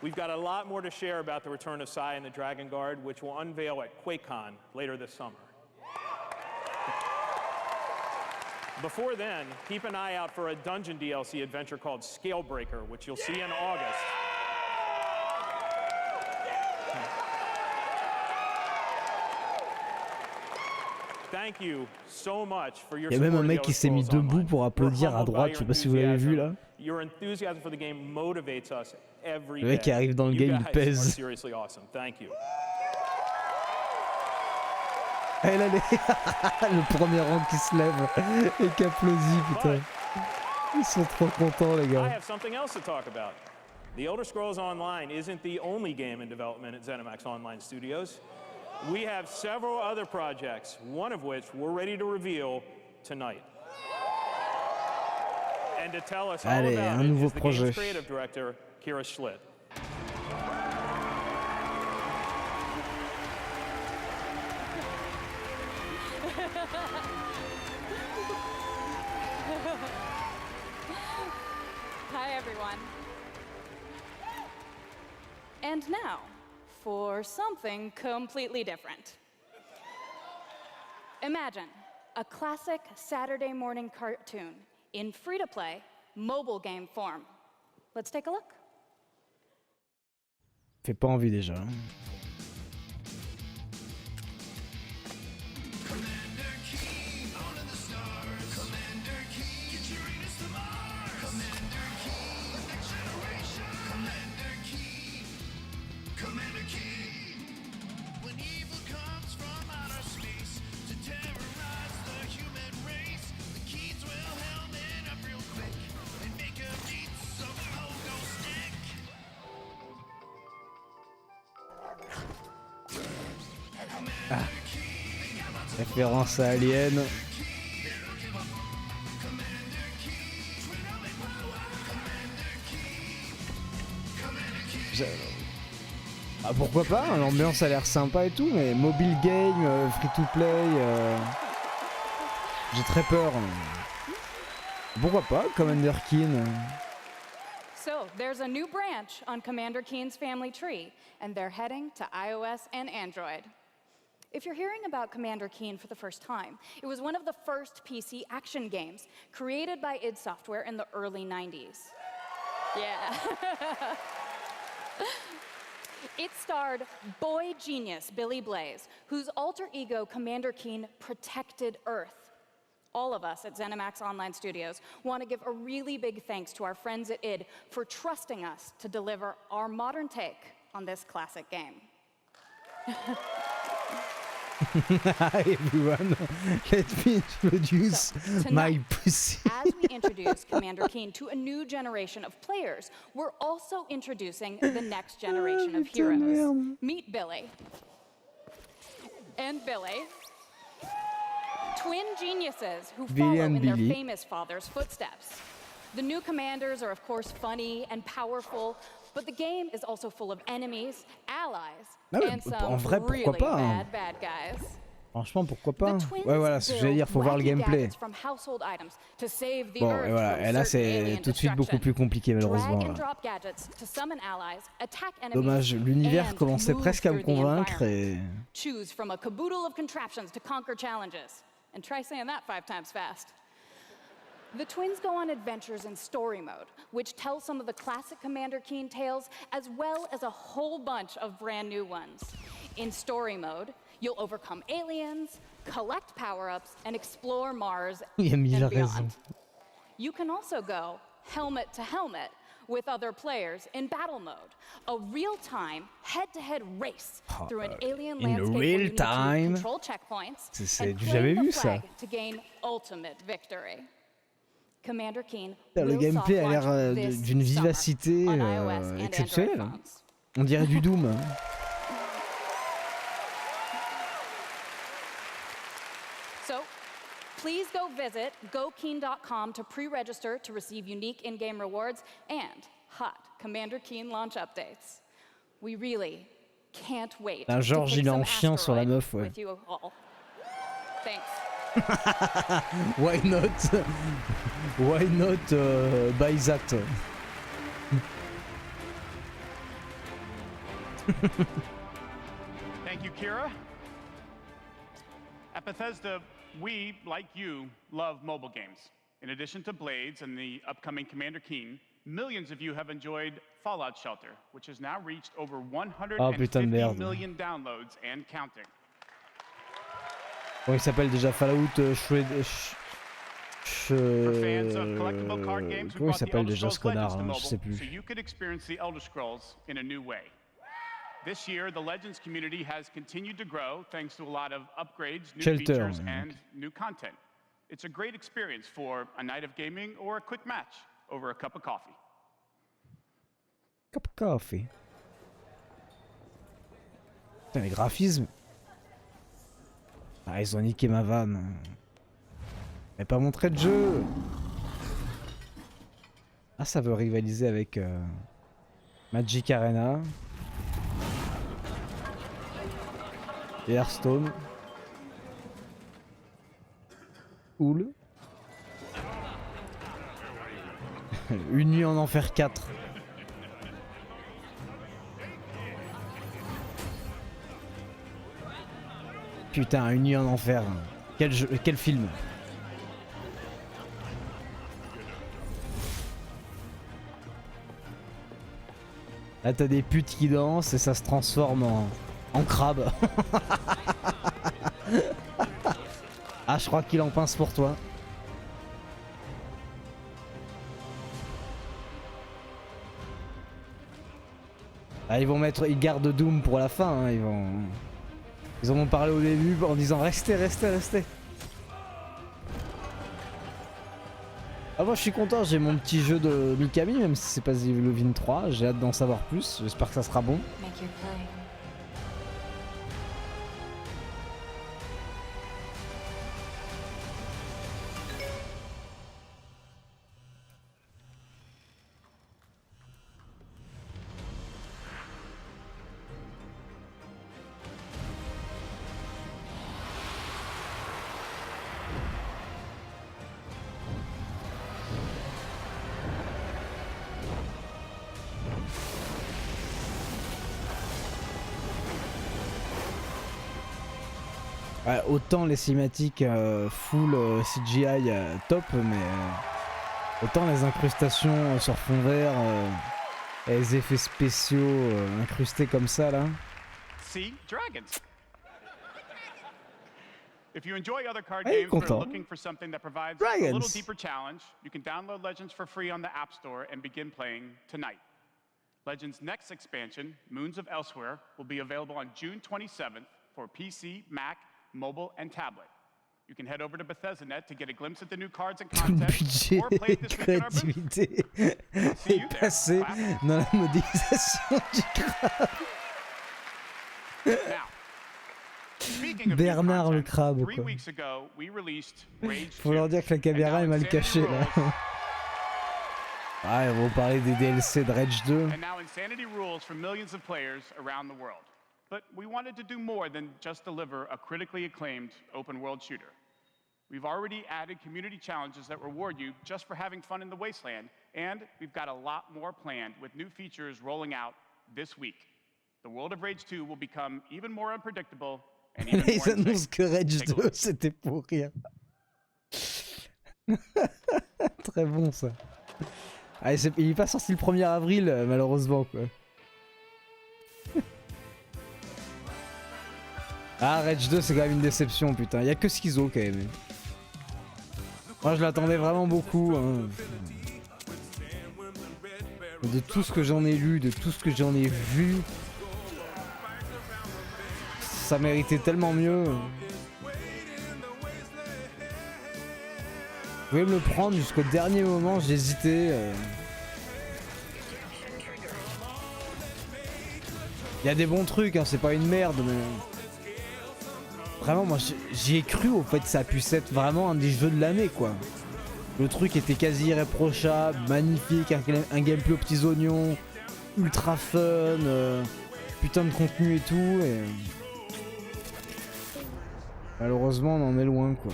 We've got a lot more to share about the return of Sai and the Dragon Guard, which will unveil at QuakeCon later this summer. Before then, keep an eye out for a dungeon DLC adventure called Scalebreaker, which you'll see in August. Thank you so much for your Il y a même un mec qui s'est mis debout pour applaudir à droite, je sais pas si vous l'avez vu là. Your enthusiasm for the game motivates us every Le mec qui arrive dans le game, il pèse. Seriously awesome. Thank you. Et là, le premier rang qui se lève et qui applaudit, putain. Ils sont trop contents, les I gars. have something else to talk about. The Elder Scrolls Online isn't the only game in development at ZeniMax Online Studios. We have several other projects, one of which we're ready to reveal tonight. And to tell us all Allez, about un it nouveau is the projet. game's creative director, Kira Schlitt. Hi, everyone. And now, for something completely different. Imagine a classic Saturday morning cartoon in free-to-play, mobile game form. Let's take a look. Fait pas envie déjà. Ah. Référence à Alien. Ah, pourquoi pas, l'ambiance a l'air sympa et tout, mais mobile game, free to play, j'ai très peur. Pourquoi pas, Commander Keen. So, there's a new branch on Commander Keen's family tree, and they're heading to iOS and Android. If you're hearing about Commander Keen for the first time, it was one of the first PC action games created by id Software in the early 90s. Yeah. It starred boy genius Billy Blaze, whose alter ego Commander Keen protected Earth. All of us at ZeniMax Online Studios want to give a really big thanks to our friends at id for trusting us to deliver our modern take on this classic game. Hi everyone, let me introduce my pussy. As we introduce Commander Keen to a new generation of players, we're also introducing the next generation of heroes. Meet Billy. And Billy. Twin geniuses who follow in their famous father's footsteps. The new commanders are of course funny and powerful, but the game is also full of enemies, allies, and some really bad guys. Franchement, pourquoi pas. Ouais, voilà, ce que j'allais dire, faut voir le gameplay. Bon, et voilà, et là c'est tout de suite beaucoup plus compliqué malheureusement. Dommage, l'univers commençait presque à me convaincre et... Choose from a caboodle of contraptions to conquer challenges. And try saying that 5 times fast. The twins go on adventures in story mode, which tells some of the classic Commander Keen tales, as well as a whole bunch of brand new ones. In story mode, you'll overcome aliens, collect power-ups, and explore Mars and beyond. You can also go helmet to helmet with other players in battle mode, a real-time, head-to-head race through an alien landscape where you need to control checkpoints and claim the flag to gain ultimate victory. Commander Keen Le gameplay a l'air d'une vivacité exceptionnelle. On dirait du Doom. So, please go visit gokeen.com to pre-register to receive unique in-game rewards and hot Commander Keen launch updates. We really can't wait Un Georges, il est en chien sur la meuf, ouais. with you all. Thanks. Why not? Why not buy that? Thank you, Kira. At Bethesda, we, like you, love mobile games. In addition to Blades and the upcoming Commander Keen, millions of you have enjoyed Fallout Shelter, which has now reached over 150 million downloads and counting. Bon, il s'appelle déjà Fallout comment il s'appelle déjà ce connard, hein, je sais plus. So you could experience the Elder Scrolls in a new way. This year, the Legends community has continued to grow thanks to a lot of upgrades, new features, and new content. It's a great experience for a night of gaming or a quick match over a cup of coffee. Cup of coffee. Putain, les graphismes. Ah, ils ont niqué ma vanne. Mais pas montré de jeu. Ah, ça veut rivaliser avec Magic Arena. Et Hearthstone. Cool. Une nuit en enfer 4. Putain, une nuit en enfer. Quel film. Là t'as des putes qui dansent et ça se transforme en crabe. Ah, je crois qu'il en pince pour toi. Ah, ils gardent Doom pour la fin, hein, ils en ont parlé au début en disant restez. Ah, moi je suis content, j'ai mon petit jeu de Mikami, même si c'est pas The Lovin 3, j'ai hâte d'en savoir plus, j'espère que ça sera bon. Ouais, autant les cinématiques full CGI top, mais autant les incrustations sur fond vert, les effets spéciaux incrustés comme ça là. See, dragons. If you enjoy other card games but are looking for something that provides a little deeper challenge, you can download Legends for free on the App Store and begin playing tonight. Legends' next expansion, Moons of Elsewhere, will be available on June 27th for PC, Mac, mobile, and tablet. You can head over to Bethesda.net to get a glimpse at the new cards and content, or play it this week in our booth. See you there. Passé dans la modélisation du crabe. Now, speaking of Bernard le crabe, 3 quoi. weeks ago, we released Rage 2. Faut leur dire que la caméra est mal cachée là. Ah, ils vont parler des DLC de Rage 2. And now Insanity rules for millions of players around the world. But we wanted to do more than just deliver a critically acclaimed open world shooter. We've already added community challenges that reward you just for having fun in the wasteland, and we've got a lot more planned with new features rolling out this week. The world of Rage 2 will become even more unpredictable and even more Ils annoncent insane. que Rage 2 c'était pour rire. Très bon ça. Ah, il est pas sorti le 1er avril malheureusement quoi. Ah, Rage 2 c'est quand même une déception putain, y a que Schizo quand même. Moi je l'attendais vraiment beaucoup hein. De tout ce que j'en ai lu, de tout ce que j'en ai vu, ça méritait tellement mieux. Vous pouvez me le prendre jusqu'au dernier moment, j'hésitais. Il y a des bons trucs, hein, c'est pas une merde, mais... Vraiment, moi j'y ai cru au fait que ça puisse être vraiment un des jeux de l'année quoi. Le truc était quasi irréprochable, magnifique, un gameplay aux petits oignons, ultra fun, putain de contenu et tout. Et... malheureusement on en est loin quoi.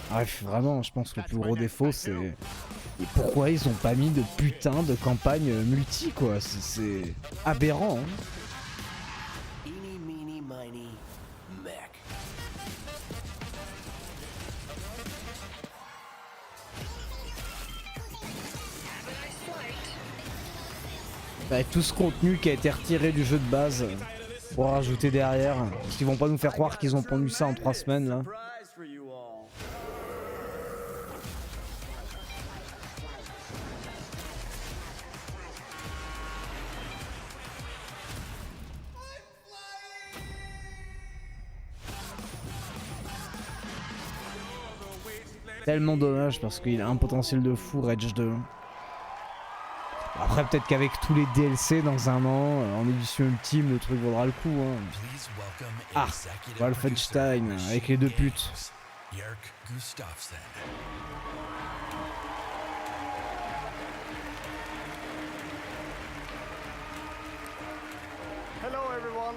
Bref, vraiment, je pense que le plus gros défaut, c'est... Et pourquoi ils ont pas mis de putain de campagne multi, quoi? C'est aberrant, hein. Eeny, meeny, miny, mech. Bah, tout ce contenu qui a été retiré du jeu de base pour rajouter derrière. Parce qu'ils vont pas nous faire croire qu'ils ont pondu ça en 3 semaines, là. Tellement dommage parce qu'il a un potentiel de fou, Rage 2. Après, peut-être qu'avec tous les DLC dans un an, en édition ultime, le truc vaudra le coup. Hein. Ah, Wolfenstein, avec les 2 putes. Hello everyone.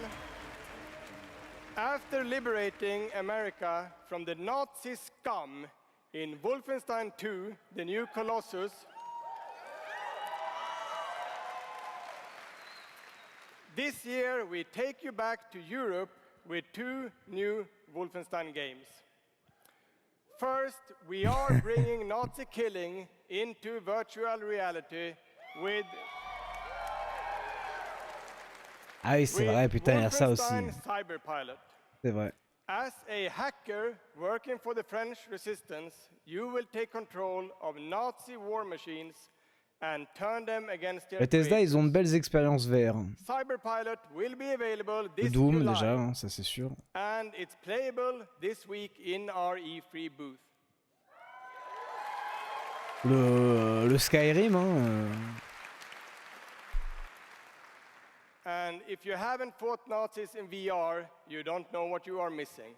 After liberating America from the Nazi scum in Wolfenstein 2, the new Colossus, this year we take you back to Europe with 2 new Wolfenstein games. First, we are bringing Nazi killing into virtual reality with... Ah oui, c'est vrai, putain, il y a ça aussi. C'est vrai. As a hacker working for the French resistance, you will take control of Nazi war machines and turn them against their Bethesda, ils ont de belles expériences VR. Cyberpilot will be available this Doom July, déjà, hein, ça c'est sûr. and it's playable this week in our E3 booth. Le Skyrim, hein. And if you haven't fought Nazis in VR, you don't know what you are missing.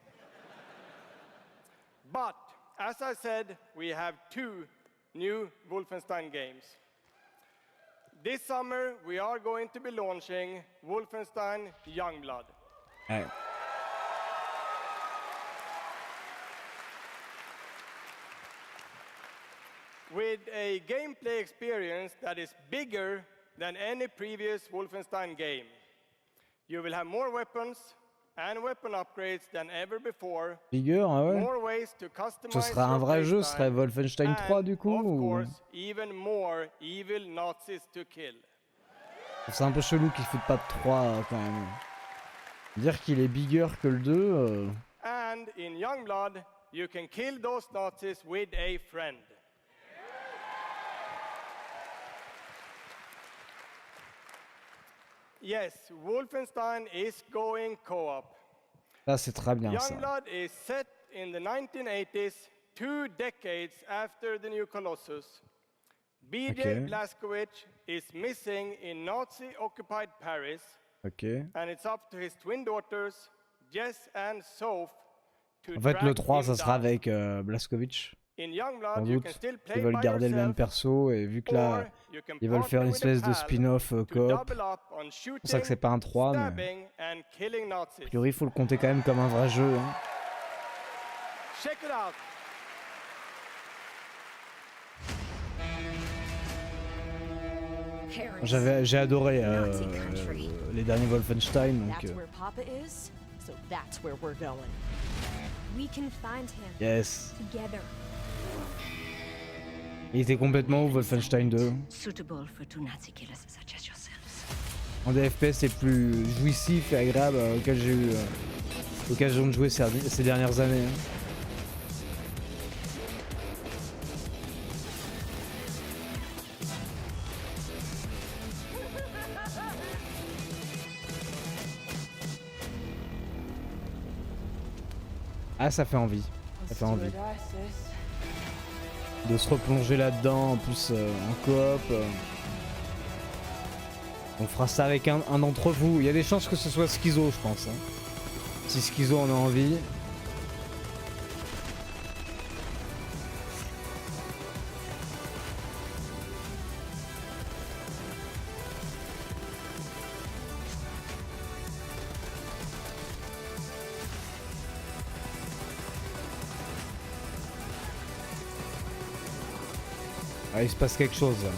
But, as I said, we have 2 new Wolfenstein games. This summer, we are going to be launching Wolfenstein Youngblood. Ouais. With a gameplay experience that is bigger than any previous Wolfenstein game. You will have more weapons and weapon upgrades than ever before. Bigger, ah ouais. More ways to customize Ce sera un vrai jeu, ce serait Wolfenstein 3 du coup of ou... course, even more evil Nazis to kill. C'est un peu chelou qu'ils foutent pas de 3 quand même. Dire qu'il est bigger que le 2... And in Youngblood, you can kill those Nazis with a friend. Yes, Wolfenstein is going co-op. Là c'est très bien ça. Youngblood is set in the 1980s, 2 decades after the new Colossus. BJ Blazkowicz is missing in Nazi-occupied Paris. And it's up to his twin daughters, Jess and Soph, to En fait le track 3 him ça sera down. avec Blazkowicz. In Sans Youngblood, you doute. can still Ils play veulent by garder le même yourself, perso et vu que là ils veulent faire une espèce de spin-off coop. C'est pour ça que c'est pas un 3 mais... stabbing and killing A Nazis. priori il faut le compter quand même comme un vrai jeu. Hein. Check it out. J'ai adoré les derniers Wolfenstein donc... That's where Papa is, so that's where we're going. We can find him. Yes. Together. Il était complètement où Wolfenstein 2? Suitable for 2 Nazi killers such as yourselves. Un des FPS les plus jouissifs et agréables auxquels j'ai eu l'occasion de jouer ces dernières années. Hein. Ah ça fait envie, ça fait envie. De se replonger là-dedans, en plus en coop. On fera ça avec un d'entre vous. Il y a des chances que ce soit Schizo, je pense. Hein. Si Schizo en a envie. Ah, il se passe quelque chose. Là.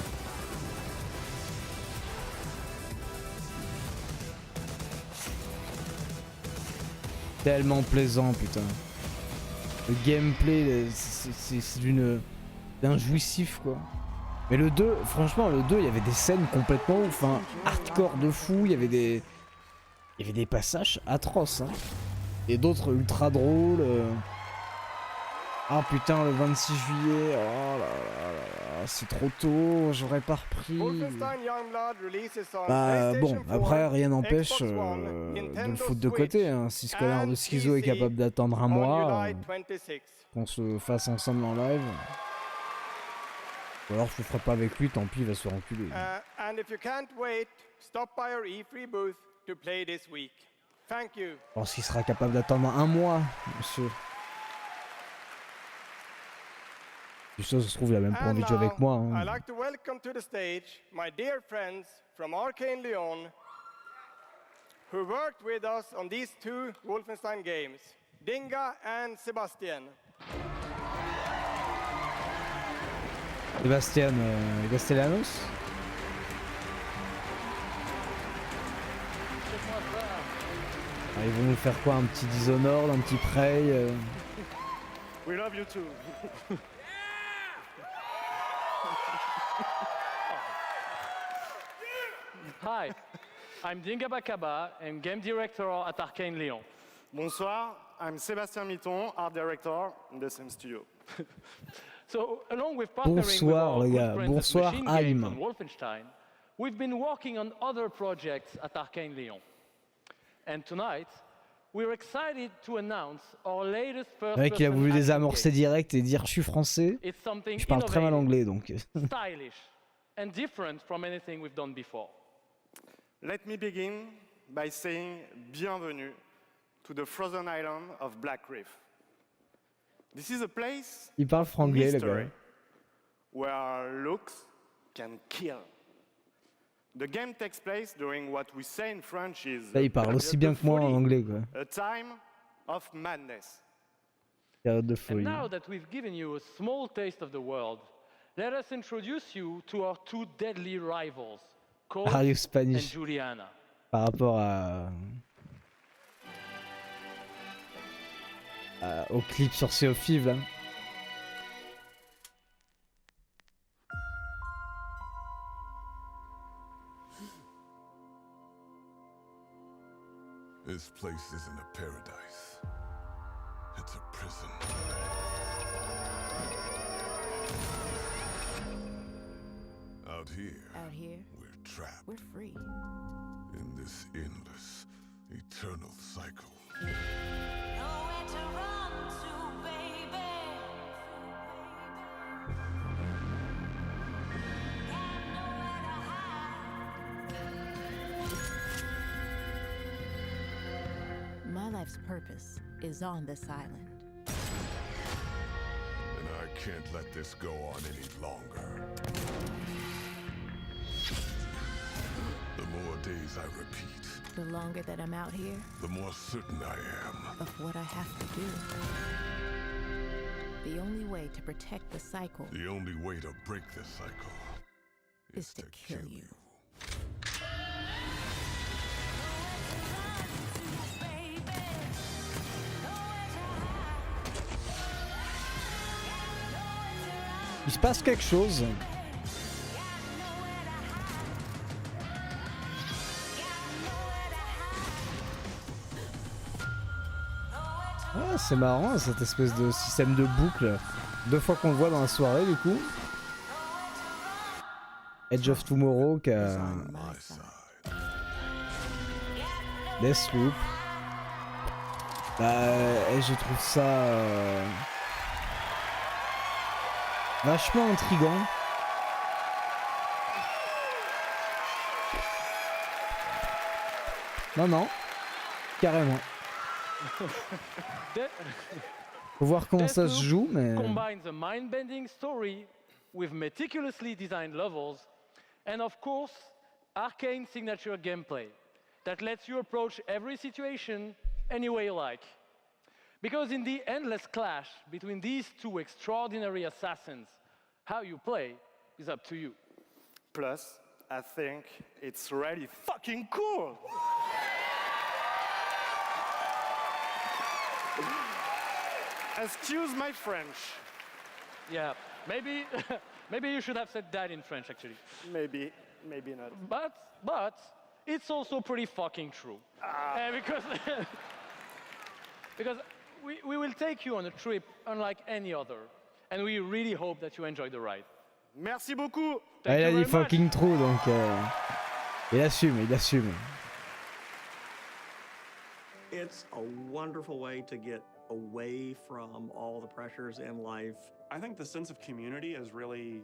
Tellement plaisant, putain. Le gameplay, c'est d'un jouissif, quoi. Mais le 2, franchement, le 2, il y avait des scènes complètement, enfin, hardcore de fou. Il y avait des passages atroces, hein. Et d'autres ultra drôles. Ah putain, le 26 juillet, oh là là, c'est trop tôt, j'aurais pas repris. Bah bon, après rien n'empêche de le foutre de côté, hein. Si ce connard de Schizo est capable d'attendre un mois, qu'on se fasse ensemble en live. Ou alors je le ferai pas avec lui, tant pis, il va se renculer. Alors s'il sera capable d'attendre un mois, monsieur. Ça se trouve, il a même pas envie de jouer avec moi. Hein. I'd like to welcome to the stage my dear friends from Arcane Lyon who worked with us on these two Wolfenstein games, Dinga and Sebastian. Sebastian Castellanos. Ah, ils vont nous faire quoi? Un petit Dishonored, un petit Prey We love you too. Hi, I'm Dinga Bakaba and game director at Arcane Lyon. Bonsoir, I'm Sébastien Mitton, art director in the same studio. So, along with partnering with our good friends at Machine Games and Wolfenstein, we've been working on other projects at Arcane Lyon. And tonight, we're excited to announce our latest first. Le mec, il a voulu désamorcer direct et dire je suis français. Je parle très mal anglais donc. Stylish and different from anything we've done before. Let me begin by saying bienvenue to the frozen island of Black Reef. This is a place il parle franglais, le gars. Where looks can kill. The game takes place during what we say in French is là, il parle aussi bien que moi en anglais, quoi. A time of madness. Période de folie. And now that we've given you a small taste of the world, let us introduce you to our two deadly rivals. Are you Spanish? Juliana. Par rapport au clip sur Sea of Thieves là. This place isn't a paradise. It's a prison. Out here, we're trapped. We're free. In this endless, eternal cycle. Nowhere to run to, baby. Got nowhere to hide. My life's purpose is on this island. And I can't let this go on any longer. The more days I repeat, the longer that I'm out here, the more certain I am of what I have to do. The only way to protect the cycle, the only way to break the cycle is to kill you. Il se passe quelque chose. Ah, c'est marrant cette espèce de système de boucle. 2 fois qu'on le voit dans la soirée du coup. Edge of Tomorrow qui a... Deathloop. Et je trouve ça vachement intriguant. Non, carrément. Faut voir comment ça se joue, mais... combines a mind-bending story with meticulously designed levels and of course Arcane signature gameplay that lets you approach every situation any way you like. Because in the endless clash between these two extraordinary assassins, how you play is up to you. Plus, I think it's really fucking cool. Excuse my French. Yeah, maybe maybe you should have said that in French, actually. Maybe not. But it's also pretty fucking true. Because we will take you on a trip unlike any other, and we really hope that you enjoy the ride. Merci beaucoup. Il a dit fucking true, donc il assume. It's a wonderful way to get away from all the pressures in life. I think the sense of community has really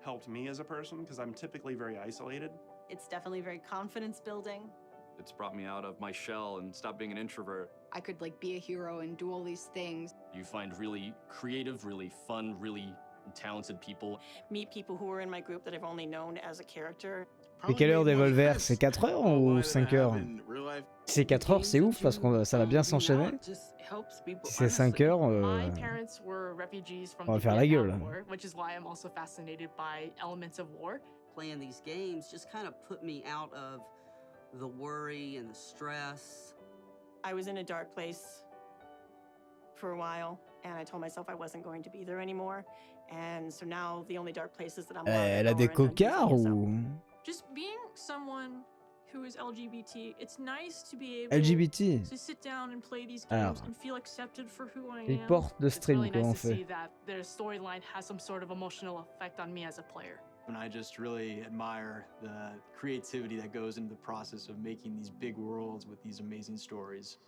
helped me as a person because I'm typically very isolated. It's definitely very confidence building. It's brought me out of my shell and stopped being an introvert. I could like be a hero and do all these things. You find really creative, really fun, really talented people. Meet people who are in my group that I've only known as a character. Et quelle heure d'Evolver? C'est 4 heures ou 5 heures? Si c'est 4 heures, c'est ouf parce que ça va bien s'enchaîner. Si c'est 5 heures, on va faire la gueule. Which is why I'm also fascinated by elements of war. Playing these games just kind of put me out of the worry and the stress. I was in a dark place for a while, and I told myself I wasn't going to be there anymore. And so now the only dark places that I'm Elle a des cocards ou... Just being someone who is LGBT, it's nice to be able LGBT. to sit down and play these games and feel accepted for who I am. Il porte de stream, it's really comment on nice to fait. see that their storyline has some sort of emotional effect on me as a player. And I just really admire the creativity that goes into the process of making these big worlds with these amazing stories.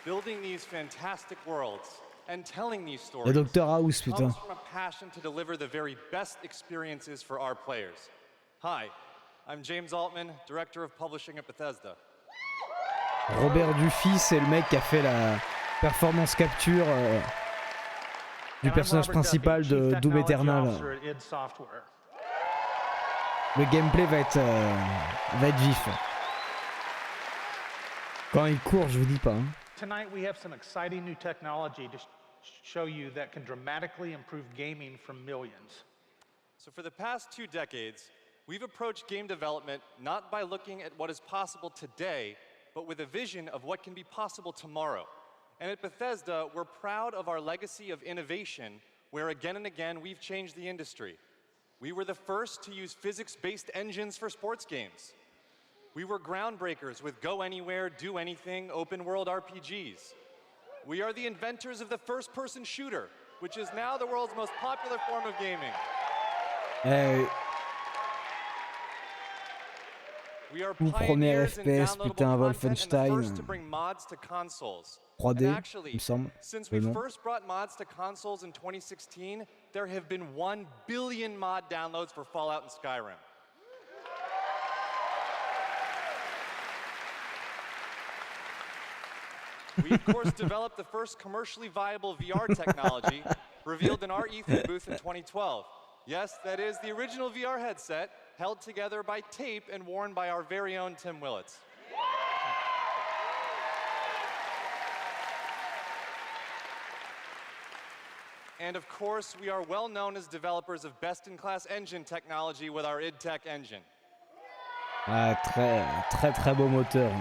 Building these fantastic worlds and telling these stories Le Dr House, putain. comes from a passion to deliver the very best experiences for our players. Hi, I'm James Altman, Director of Publishing at Bethesda. Robert Dufy, c'est le mec qui a fait la performance capture du personnage principal de Doom Eternal. Le gameplay va être vif. Quand il court, je vous dis pas. Hein. Tonight we have some exciting new technology to show you that can dramatically improve gaming for millions. So for the past 2 decades, we've approached game development not by looking at what is possible today, but with a vision of what can be possible tomorrow. And at Bethesda, we're proud of our legacy of innovation, where again and again we've changed the industry. We were the first to use physics-based engines for sports games. We were groundbreakers with go anywhere, do anything, open world RPGs. We are the inventors of the first-person shooter, which is now the world's most popular form of gaming. We are Tout premier pioneers in FPS, downloadable putain, content and the Wolfenstein. first to bring mods to consoles. 3D, And actually, il me semble. since we Non. first brought mods to consoles in 2016, there have been 1 billion mod downloads for Fallout and Skyrim. We, of course, developed the first commercially viable VR technology revealed in our E3 booth in 2012. Yes, that is the original VR headset held together by tape and worn by our very own Tim Willits. And of course, we are well known as developers of best-in-class engine technology with our IdTech engine. Ah, très beau moteur.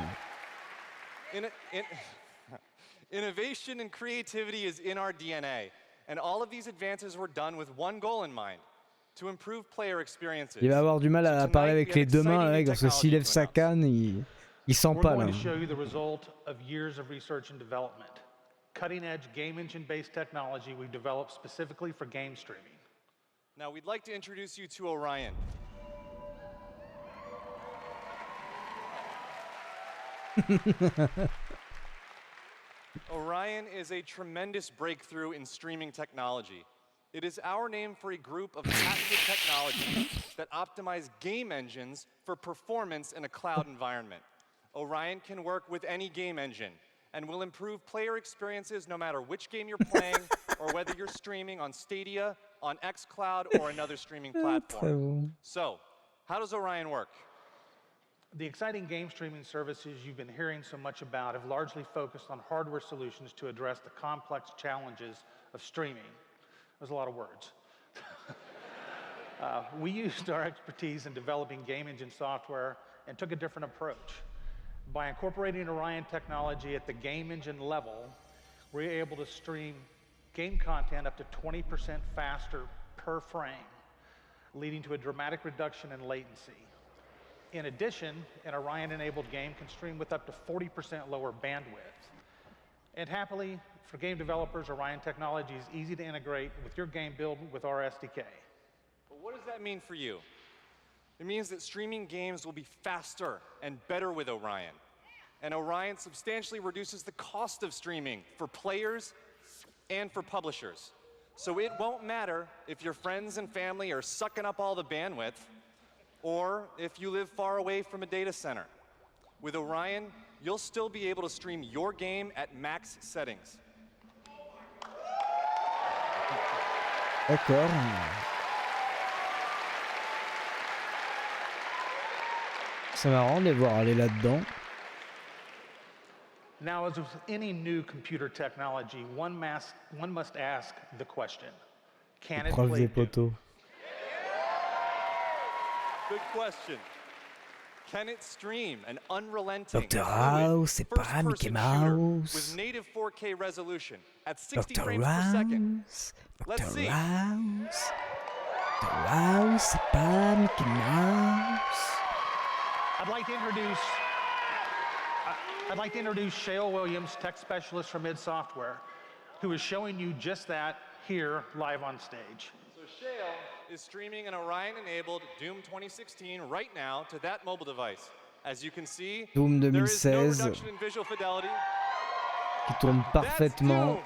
Innovation and creativity is in our DNA, and all of these advances were done with one goal in mind: to improve player experiences. Il va avoir du mal à parler avec les deux mains, mec, parce que s'il lève sa canne, il sent pas là. We're going to show you the result of years of research and development. Cutting-edge game engine-based technology we've developed specifically for game streaming. Now, we'd like to introduce you to Orion. Orion is a tremendous breakthrough in streaming technology. It is our name for a group of patented technologies that optimize game engines for performance in a cloud environment. Orion can work with any game engine and will improve player experiences no matter which game you're playing or whether you're streaming on Stadia, on xCloud, or another streaming platform. So, how does Orion work? The exciting game streaming services you've been hearing so much about have largely focused on hardware solutions to address the complex challenges of streaming. There's a lot of words. We used our expertise in developing game engine software and took a different approach. By incorporating Orion technology at the game engine level, we're able to stream game content up to 20% faster per frame, leading to a dramatic reduction in latency. In addition, an Orion-enabled game can stream with up to 40% lower bandwidth. And happily, for game developers, Orion technology is easy to integrate with your game build with our SDK. But what does that mean for you? It means that streaming games will be faster and better with Orion. And Orion substantially reduces the cost of streaming for players and for publishers. So it won't matter if your friends and family are sucking up all the bandwidth, or if you live far away from a data center. With Orion, you'll still be able to stream your game at max settings. D'accord. C'est marrant de les voir aller là-dedans. Now, as with any new computer technology, one must ask the question, can it play Doom? Good question. Can it stream an unrelenting Dr. House, c'est pas Mickey Mouse. With native 4K resolution at 60 Dr. frames per second? Let's Dr. see. House. Dr. House, c'est pas Mickey Mouse. I'd like to introduce Shale Williams, tech specialist from id Software, who is showing you just that here live on stage. So Shale is streaming an Orion-enabled Doom 2016 right now to that mobile device. As you can see, Doom there is no 2016 reduction in visual fidelity. qui tourne parfaitement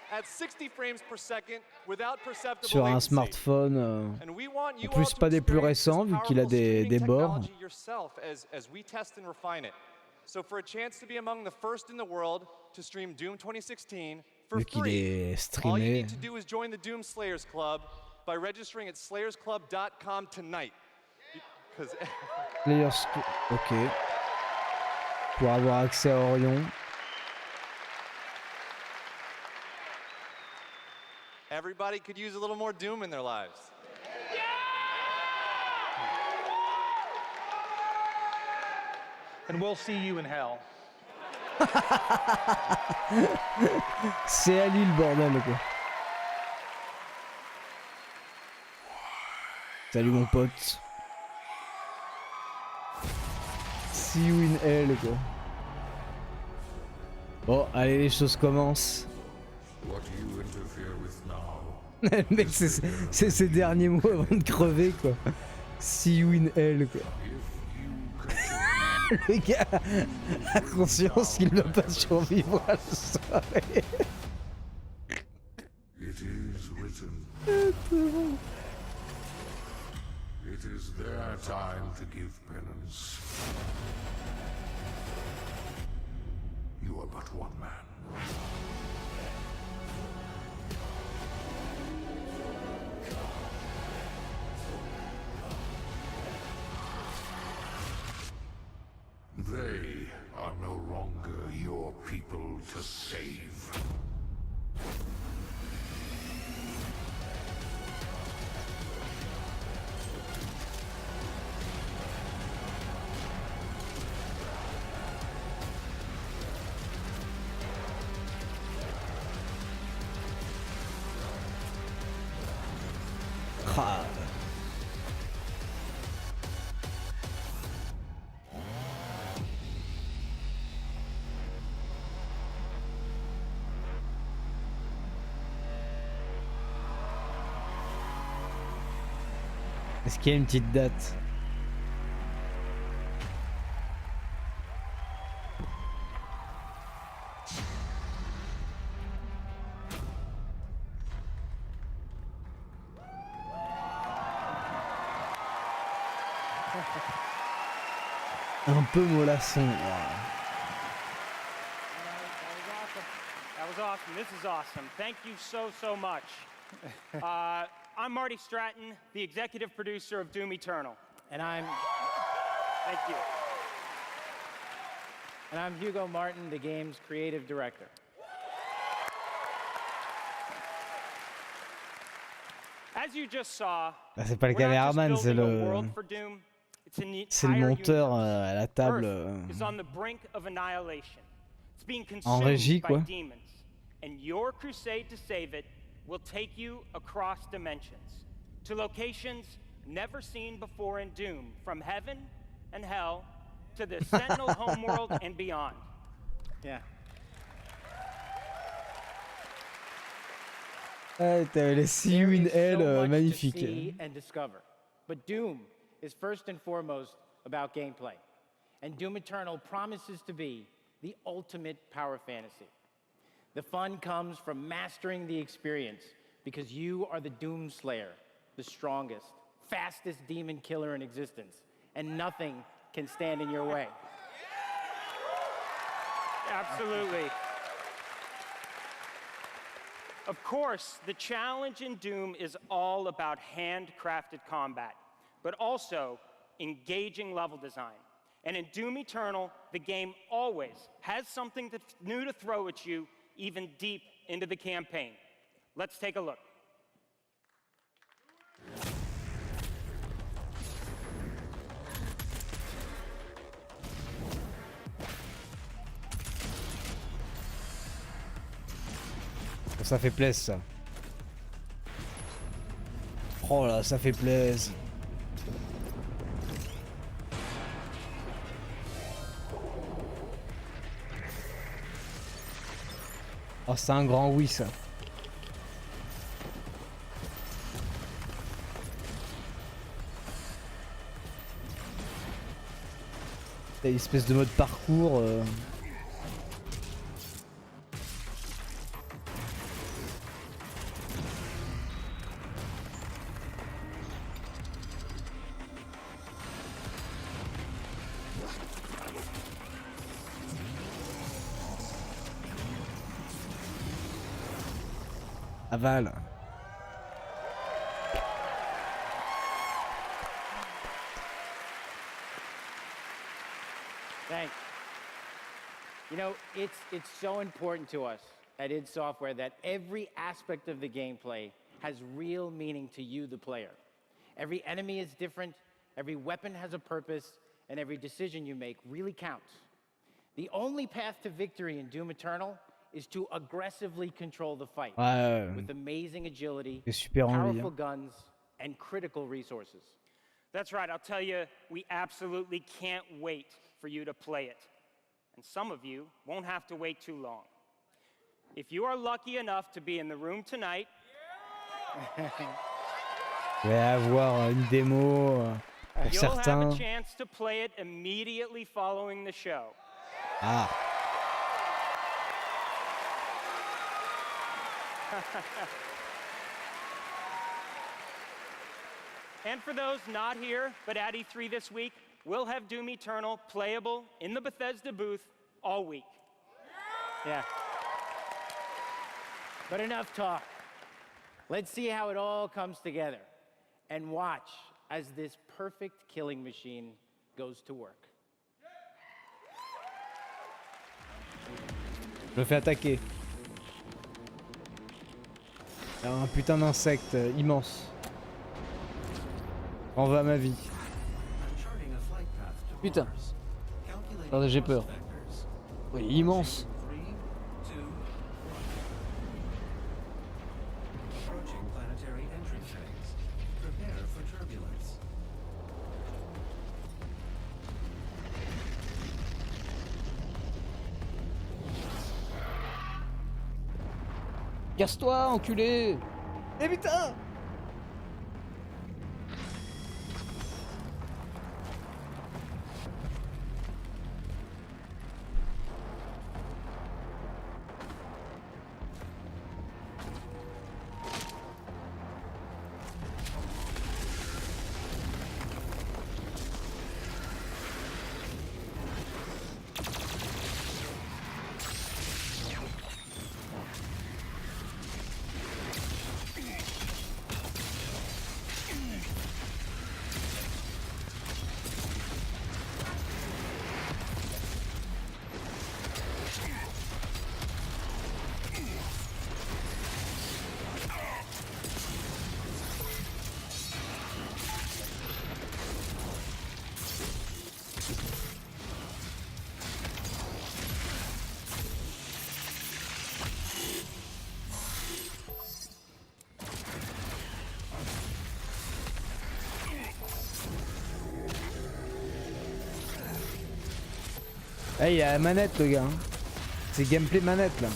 At 60 frames per second without perceptible sur un latency. smartphone. And we want En you plus, all to pas des plus experience récents this vu qu'il a powerful des streaming bords. technology yourself as we test and refine it. So for a chance to be among the first in the world to stream Doom 2016 for Vu qu'il free, est all you streamé. need to do is join the Doom Slayers Club by registering at slayersclub.com tonight. Because Ok. Pour avoir accès à Orion. everybody could use a little more Doom in their lives. And we'll see you in hell. C'est à Lille, bordel, quoi. Salut mon pote. See you in hell, quoi. Bon, allez, les choses commencent. Le mec, c'est ses derniers mots avant de crever, quoi. See you in hell, quoi. Le gars a conscience qu'il ne va pas survivre à la soirée. It is written. It is their time to give penance. You are but one man. They are no longer your people to save. Ah. Est-ce qu'il y a une petite date? Un peu mollasson. That was awesome. This is awesome. Thank you so much. I'm Marty Stratton, the executive producer of Doom Eternal, and thank you. And I'm Hugo Martin, the game's creative director. As you just saw, c'est pas le caméraman, c'est le monteur à la table en régie quoi. And your crusade to save it will take you across dimensions to locations never seen before in Doom, from heaven and hell to the Sentinel homeworld and beyond. Yeah. T'as les See You in Hell magnifique. And discover. But Doom is first and foremost about gameplay. And Doom Eternal promises to be the ultimate power fantasy. The fun comes from mastering the experience because you are the Doom Slayer, the strongest, fastest demon killer in existence, and nothing can stand in your way. Absolutely. Of course, the challenge in Doom is all about handcrafted combat, but also engaging level design. And in Doom Eternal, the game always has something new to throw at you, even deep into the campaign. Let's take a look. Ça fait plaisir ça. Oh là, ça fait plaisir. Oh, c'est un grand oui ça. Il y a une espèce de mode parcours. Aval. Thanks. You know, it's so important to us at id Software that every aspect of the gameplay has real meaning to you, the player. Every enemy is different, every weapon has a purpose, and every decision you make really counts. The only path to victory in Doom Eternal is to aggressively control the fight with amazing agility, powerful guns, and critical resources. That's right, I'll tell you, we absolutely can't wait for you to play it. And some of you won't have to wait too long. If you are lucky enough to be in the room tonight, je vais avoir une démo pour you'll certains. have a chance to play it immediately following the show. Ah. And for those not here, but at E3 this week, we'll have Doom Eternal playable in the Bethesda booth all week. Yeah. But enough talk. Let's see how it all comes together and watch as this perfect killing machine goes to work. Je me fais attaquer. Il y a un putain d'insecte immense. On va à ma vie. Putain. Attendez, j'ai peur. Oui, immense. Casse-toi, enculé! Eh putain! Eh, il y a la manette, le gars. Hein. C'est gameplay manette, là.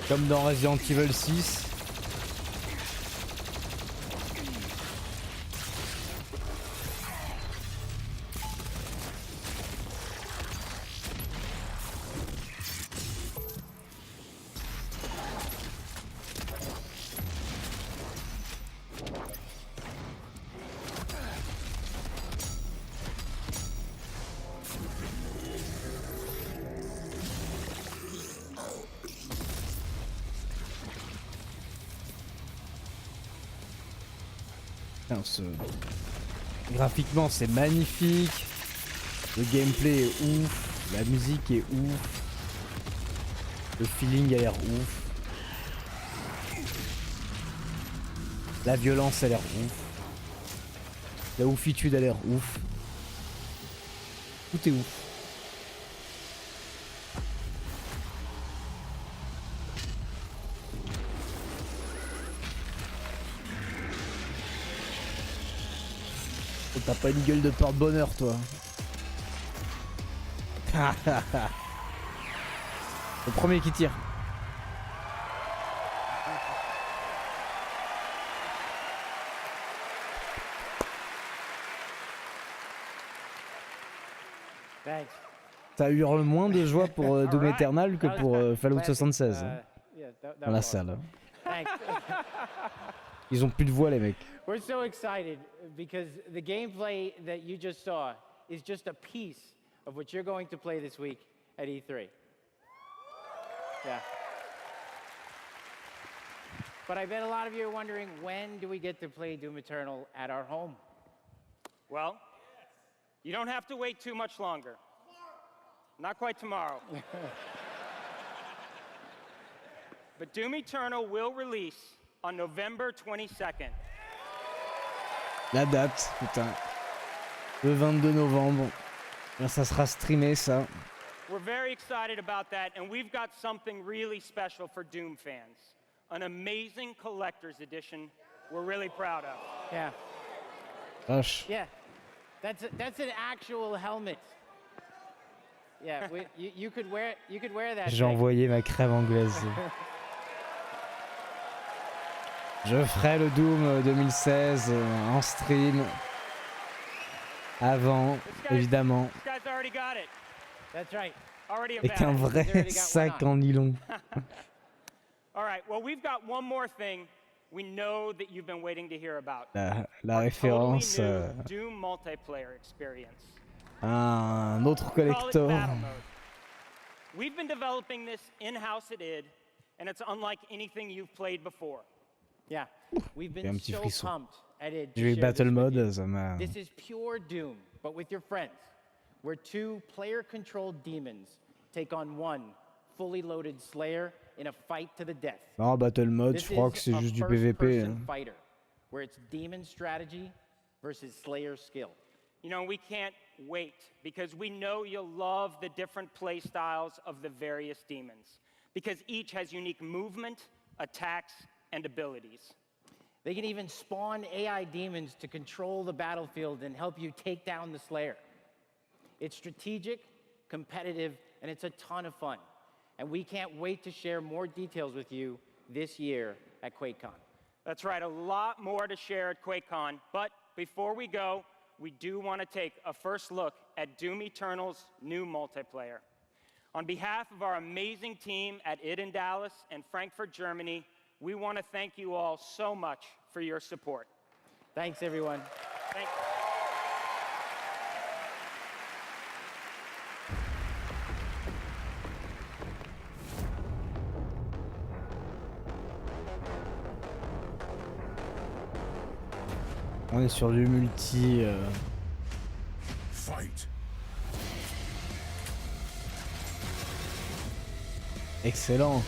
Comme dans Resident Evil 6. Graphiquement c'est magnifique, le gameplay est ouf, la musique est ouf, le feeling a l'air ouf, la violence a l'air ouf, la oufitude a l'air ouf, tout est ouf. T'as pas une gueule de porte-bonheur, toi. Le premier qui tire. Ça hurle moins de joie pour Doom Eternal que pour Fallout 76 dans la salle. Ils ont plus de voix, les mecs. We're so excited because the gameplay that you just saw is just a piece of what you're going to play this week at E3. Yeah. But I bet a lot of you are wondering, when do we get to play Doom Eternal at our home? Well, you don't have to wait too much longer. Not quite tomorrow. But Doom Eternal will release on November 22nd. La date, putain. Le 22 novembre. Là, ça sera streamé, ça. We're very excited about that, and we've got something really special for Doom fans. An amazing collector's edition we're really proud of. Yeah. Gosh. Yeah. That's an actual helmet. Yeah, you could wear that. J'ai envoyé ma crème anglaise. Je ferai le Doom 2016 en stream. Avant, évidemment. That's right. Already Avec un vrai sac en nylon. All right. Well, we've got one more thing we know that you've been waiting to hear about. La référence Doom multiplayer experience. Un autre collector. We've been developing this in-house at id, and it's unlike anything you've played before. Yeah, we've been so pumped at id. J'ai eu Battle Mode, ça m'a... This is pure Doom, but with your friends, where two player-controlled demons take on one fully loaded Slayer in a fight to the death. Non, Battle Mode, je crois que c'est juste du PVP. Fighter, where it's demon strategy versus Slayer skill. You know, we can't wait because we know you'll love the different play styles of the various demons, because each has unique movement, attacks, and abilities. They can even spawn AI demons to control the battlefield and help you take down the Slayer. It's strategic, competitive, and it's a ton of fun. And we can't wait to share more details with you this year at QuakeCon. That's right, a lot more to share at QuakeCon. But before we go, we do want to take a first look at Doom Eternal's new multiplayer. On behalf of our amazing team at id in Dallas and Frankfurt, Germany, we want to thank you all so much for your support. Thanks, everyone. Thank you. On est sur du multi. Fight. Excellent.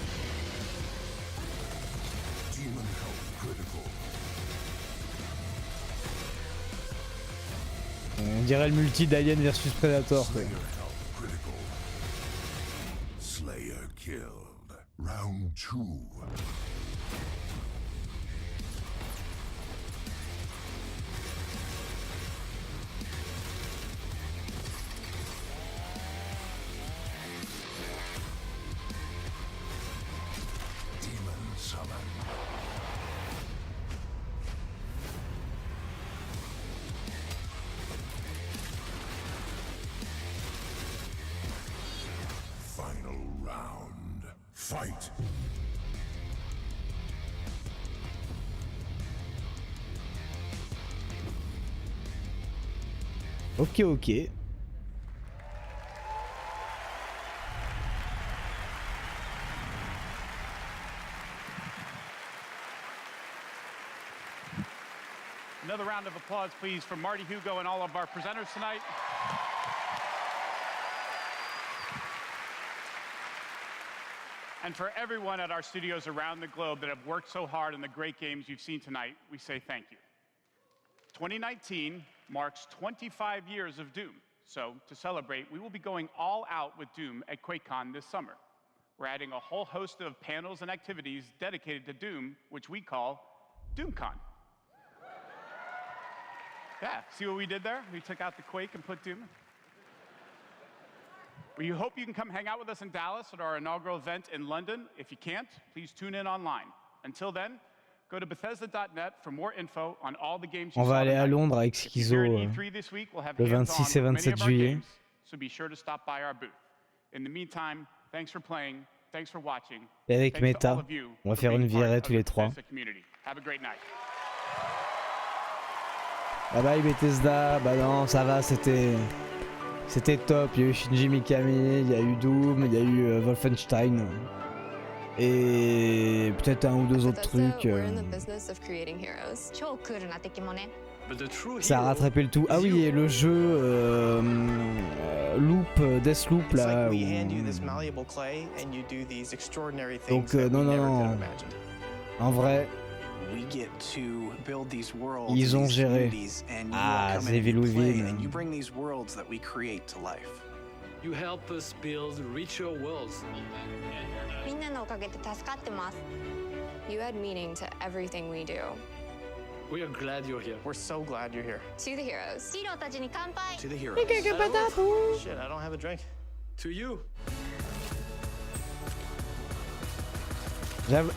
Demon health critical. On dirait le multi d'Alien versus Predator. Quoi. Slayer killed. Round 2. Fight! Ok. Another round of applause, please, for Marty Hugo and all of our presenters tonight. And for everyone at our studios around the globe that have worked so hard on the great games you've seen tonight, we say thank you. 2019 marks 25 years of Doom. So to celebrate, we will be going all out with Doom at QuakeCon this summer. We're adding a whole host of panels and activities dedicated to Doom, which we call DoomCon. Yeah, see what we did there? We took out the Quake and put Doom. We hope you can come hang out with us in Dallas at our inaugural event in London. If you can't, please tune in online. Until then, go to Bethesda.net for more info on all the games you On va saw aller à tonight. Londres avec If you're Schizo here at E3 this week, we'll have le hands-on 26 et with many 27 of our juillet. games, so be sure to stop by our booth. In the meantime, thanks for playing, thanks for watching. Et avec Thanks to all Meta, of you on va for faire une being part virée of tous the les trois. Bethesda community. Have a great night. Bye bye Bethesda, bah non ça va, c'était top, il y a eu Shinji Mikami, il y a eu Doom, il y a eu Wolfenstein et peut-être un ou deux autres trucs. Ça a rattrapé le tout. Ah oui, et le jeu Deathloop là. Donc non. En vrai. Ils ont géré. Ah, c'est Evil Within. You help us build richer worlds. You add meaning to everything we do. We are glad you're here. We're so glad you're here. To the heroes. To the heroes. Shit, I don't have a drink. To you.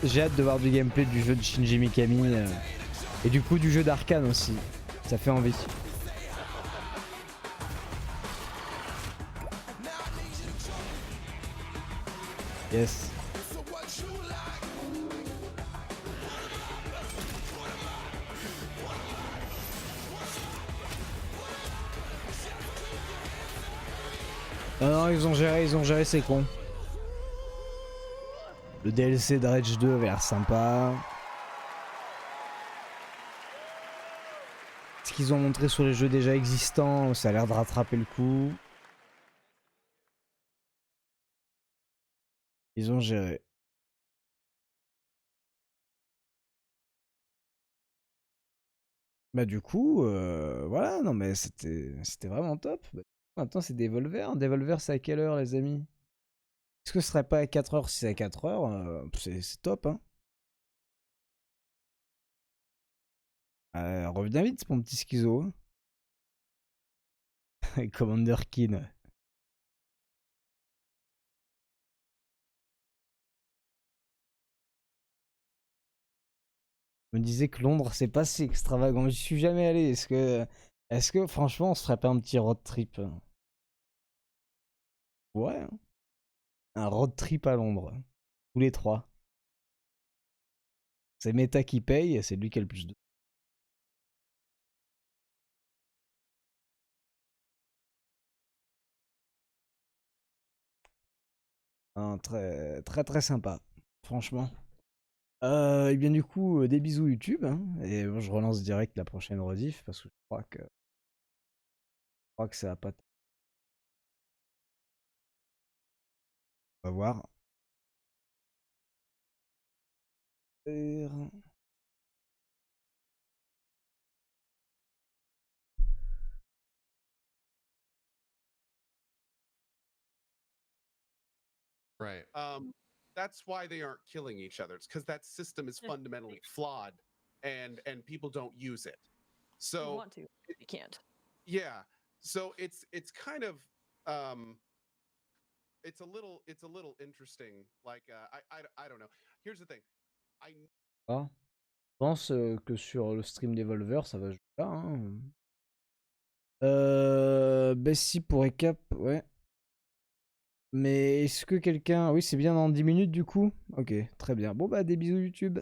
J'ai hâte de voir du gameplay du jeu de Shinji Mikami et du coup du jeu d'Arkane aussi. Ça fait envie. Yes. Non, ils ont géré, c'est con. Le DLC de Rage 2 avait l'air sympa. Ce qu'ils ont montré sur les jeux déjà existants, ça a l'air de rattraper le coup. Ils ont géré. Bah du coup, voilà, non mais c'était vraiment top. Maintenant c'est Devolver. Devolver c'est à quelle heure les amis? Est-ce que ce serait pas à 4h? Si c'est à 4h, c'est top hein. Reviens vite mon petit schizo. Commander Keen. Je me disais que Londres, c'est pas si extravagant. J'y suis jamais allé. Est-ce que franchement, on se ferait pas un petit road trip? Ouais. Hein. Un road trip à Londres. Tous les 3. C'est Meta qui paye et c'est lui qui a le plus de. Très, très, très sympa. Franchement. Et bien du coup, des bisous YouTube. Hein, et moi, je relance direct la prochaine rediff parce que je crois que ça va pas. On va voir. Right. That's why they aren't killing each other. It's because that system is fundamentally flawed, and people don't use it. So you want to, you can't. Yeah. So it's kind of it's a little interesting. Like I don't know. Here's the thing. Ah. Je pense que sur le stream d'Evolver, ça va jouer là. Hein. Bessie pour récap, ouais. Mais est-ce que quelqu'un... Oui, c'est bien dans 10 minutes du coup. Ok, très bien. Bon bah des bisous YouTube.